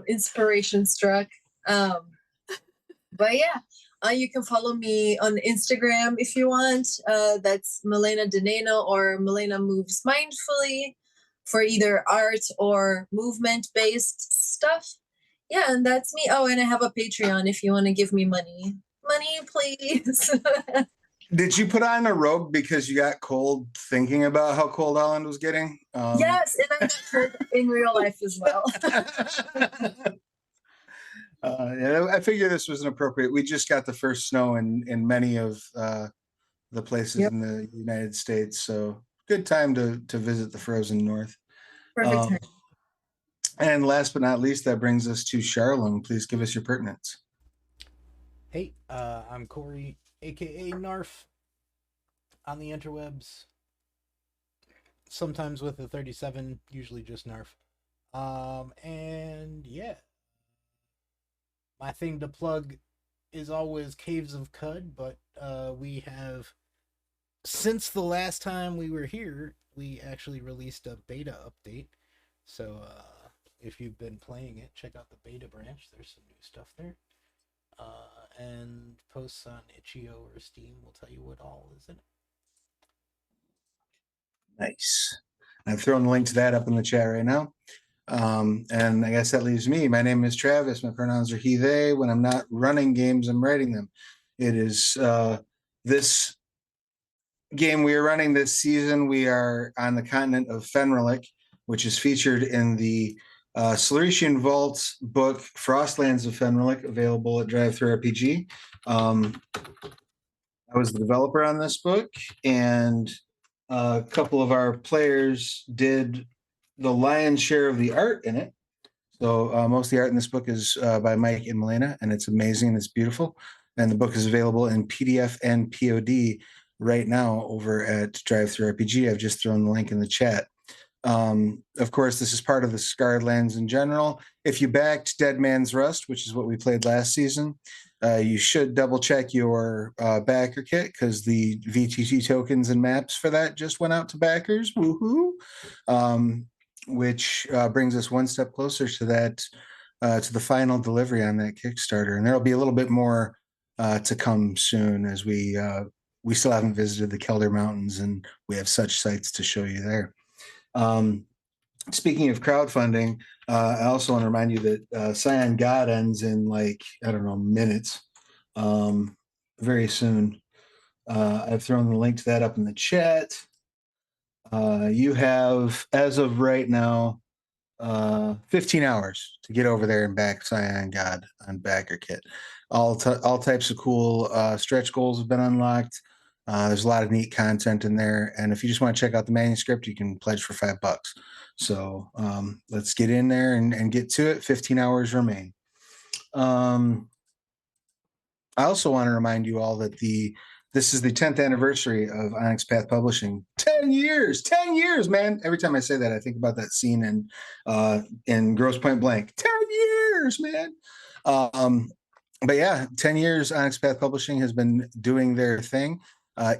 inspiration struck. But yeah. You can follow me on Instagram if you want. That's Milena Deneno or Milena Moves Mindfully for either art or movement-based stuff. Yeah, and that's me. Oh, and I have a Patreon if you want to give me money. Money, please. Did you put on a robe because you got cold thinking about how cold Alland was getting? Yes, and I got cold in real life as well. Yeah, I figure this was an appropriate. We just got the first snow in many of the places in the United States, so good time to visit the frozen north. Perfect time. And last but not least, that brings us to Charlung. Please give us your pertinence. Hey, I'm Corey, aka Narf, on the interwebs. Sometimes with a 37, usually just Narf. And yeah. My thing to plug is always Caves of Cud, but we have, since the last time we were here, we actually released a beta update. So if you've been playing it, check out the beta branch. There's some new stuff there. And posts on itch.io or Steam will tell you what all is in it. Nice. I've thrown the link to that up in the chat right now. And I guess that leaves me. My name is Travis. My pronouns are he, they. When I'm not running games, I'm writing them. It is this game we are running this season. We are on the continent of Fenrilik, which is featured in the Silurian Vault book, Frostlands of Fenrilik, available at Drive-Thru RPG. I was the developer on this book, and a couple of our players did the lion's share of the art in it. So most of the art in this book is by Mike and Milena, and it's amazing. It's beautiful. And the book is available in PDF and POD right now over at DriveThruRPG. I've just thrown the link in the chat. Of course, this is part of the Scarred Lands in general. If you backed Dead Man's Rust, which is what we played last season, you should double check your backer kit because the VTT tokens and maps for that just went out to backers. Woohoo! Which brings us one step closer to that, to the final delivery on that Kickstarter. And there'll be a little bit more to come soon as we still haven't visited the Kelder Mountains, and we have such sights to show you there. Speaking of crowdfunding, I also want to remind you that Scion God ends in minutes, very soon. I've thrown the link to that up in the chat. You have, as of right now, 15 hours to get over there and back Scion God on Backer Kit. All types of cool stretch goals have been unlocked. There's a lot of neat content in there, and if you just want to check out the manuscript, you can pledge for $5. So let's get in there and get to it. 15 hours remain. I also want to remind you all that this is the 10th anniversary of Onyx Path Publishing. 10 years, man. Every time I say that, I think about that scene in Grosse Pointe Blank. 10 years, man. But yeah, 10 years Onyx Path Publishing has been doing their thing.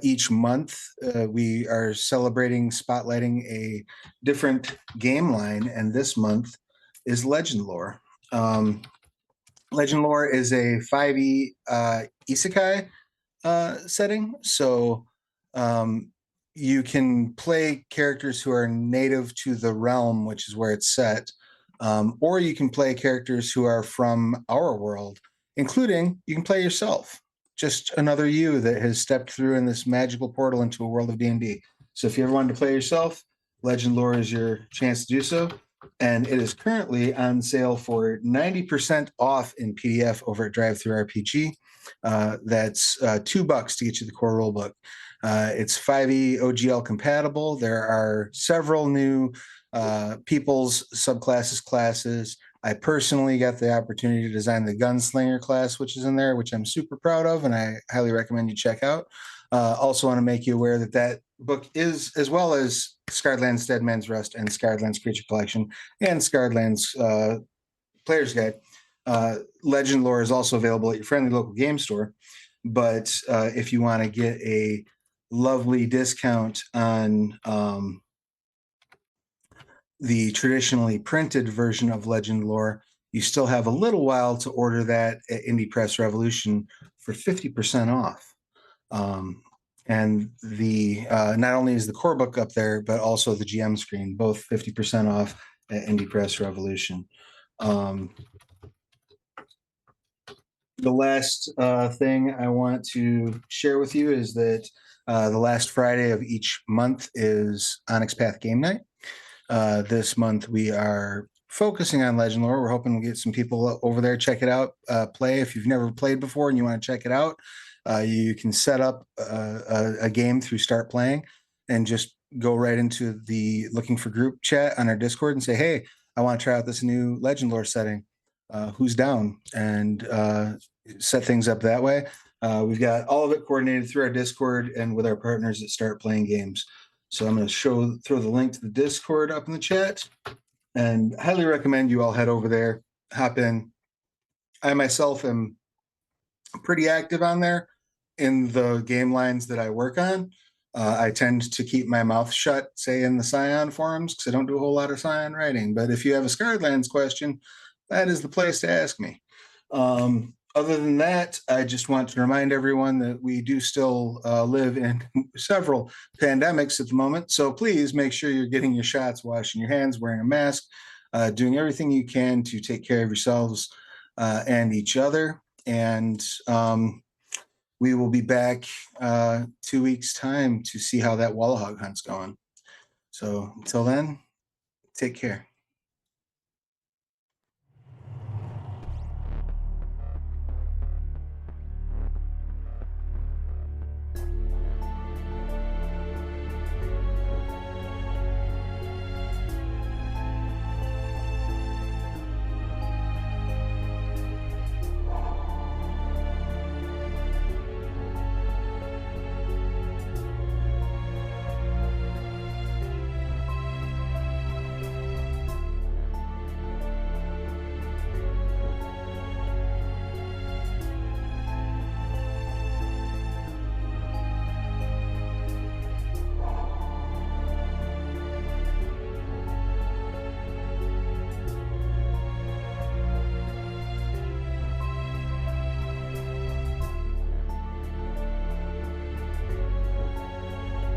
Each month, we are celebrating, spotlighting a different game line, and this month is Legend Lore. Legend Lore is a 5e isekai setting, so you can play characters who are native to the realm, which is where it's set, or you can play characters who are from our world, including you can play yourself, just another you that has stepped through in this magical portal into a world of D&D. So if you ever wanted to play yourself, Legend Lore is your chance to do so. And it is currently on sale for 90% off in PDF over at DriveThruRPG. That's $2 to get you the core rulebook. It's 5e OGL compatible. There are several new people's subclasses, classes. I personally got the opportunity to design the Gunslinger class, which is in there, which I'm super proud of, and I highly recommend you check out. Also want to make you aware that that book is, as well as Scarred Lands Dead Man's Rust and Scarred Lands Creature Collection and Scarred Lands Player's Guide, Legend Lore is also available at your friendly local game store. But if you want to get a lovely discount on the traditionally printed version of Legend Lore, you still have a little while to order that at Indie Press Revolution for 50% off. And the not only is the core book up there, but also the GM screen, both 50% off at Indie Press Revolution. The last thing I want to share with you is that the last Friday of each month is Onyx Path Game Night. This month we are focusing on Legend Lore. We're hoping to get some people over there, check it out, play. If you've never played before and you want to check it out, you can set up a game through Start Playing and just go right into the looking for group chat on our Discord and say, hey, I want to try out this new Legend Lore setting. Who's down? And set things up that way. We've got all of it coordinated through our Discord and with our partners that Start Playing Games. So I'm going to throw the link to the Discord up in the chat, and highly recommend you all head over there, hop in. I myself am pretty active on there in the game lines that I work on. I tend to keep my mouth shut, say in the Scion forums, because I don't do a whole lot of Scion writing. But if you have a Scarred Lands question, that is the place to ask me. Other than that, I just want to remind everyone that we do still live in several pandemics at the moment. So please make sure you're getting your shots, washing your hands, wearing a mask, doing everything you can to take care of yourselves and each other. And we will be back 2 weeks' time to see how that Wallahog hunt's going. So until then, take care.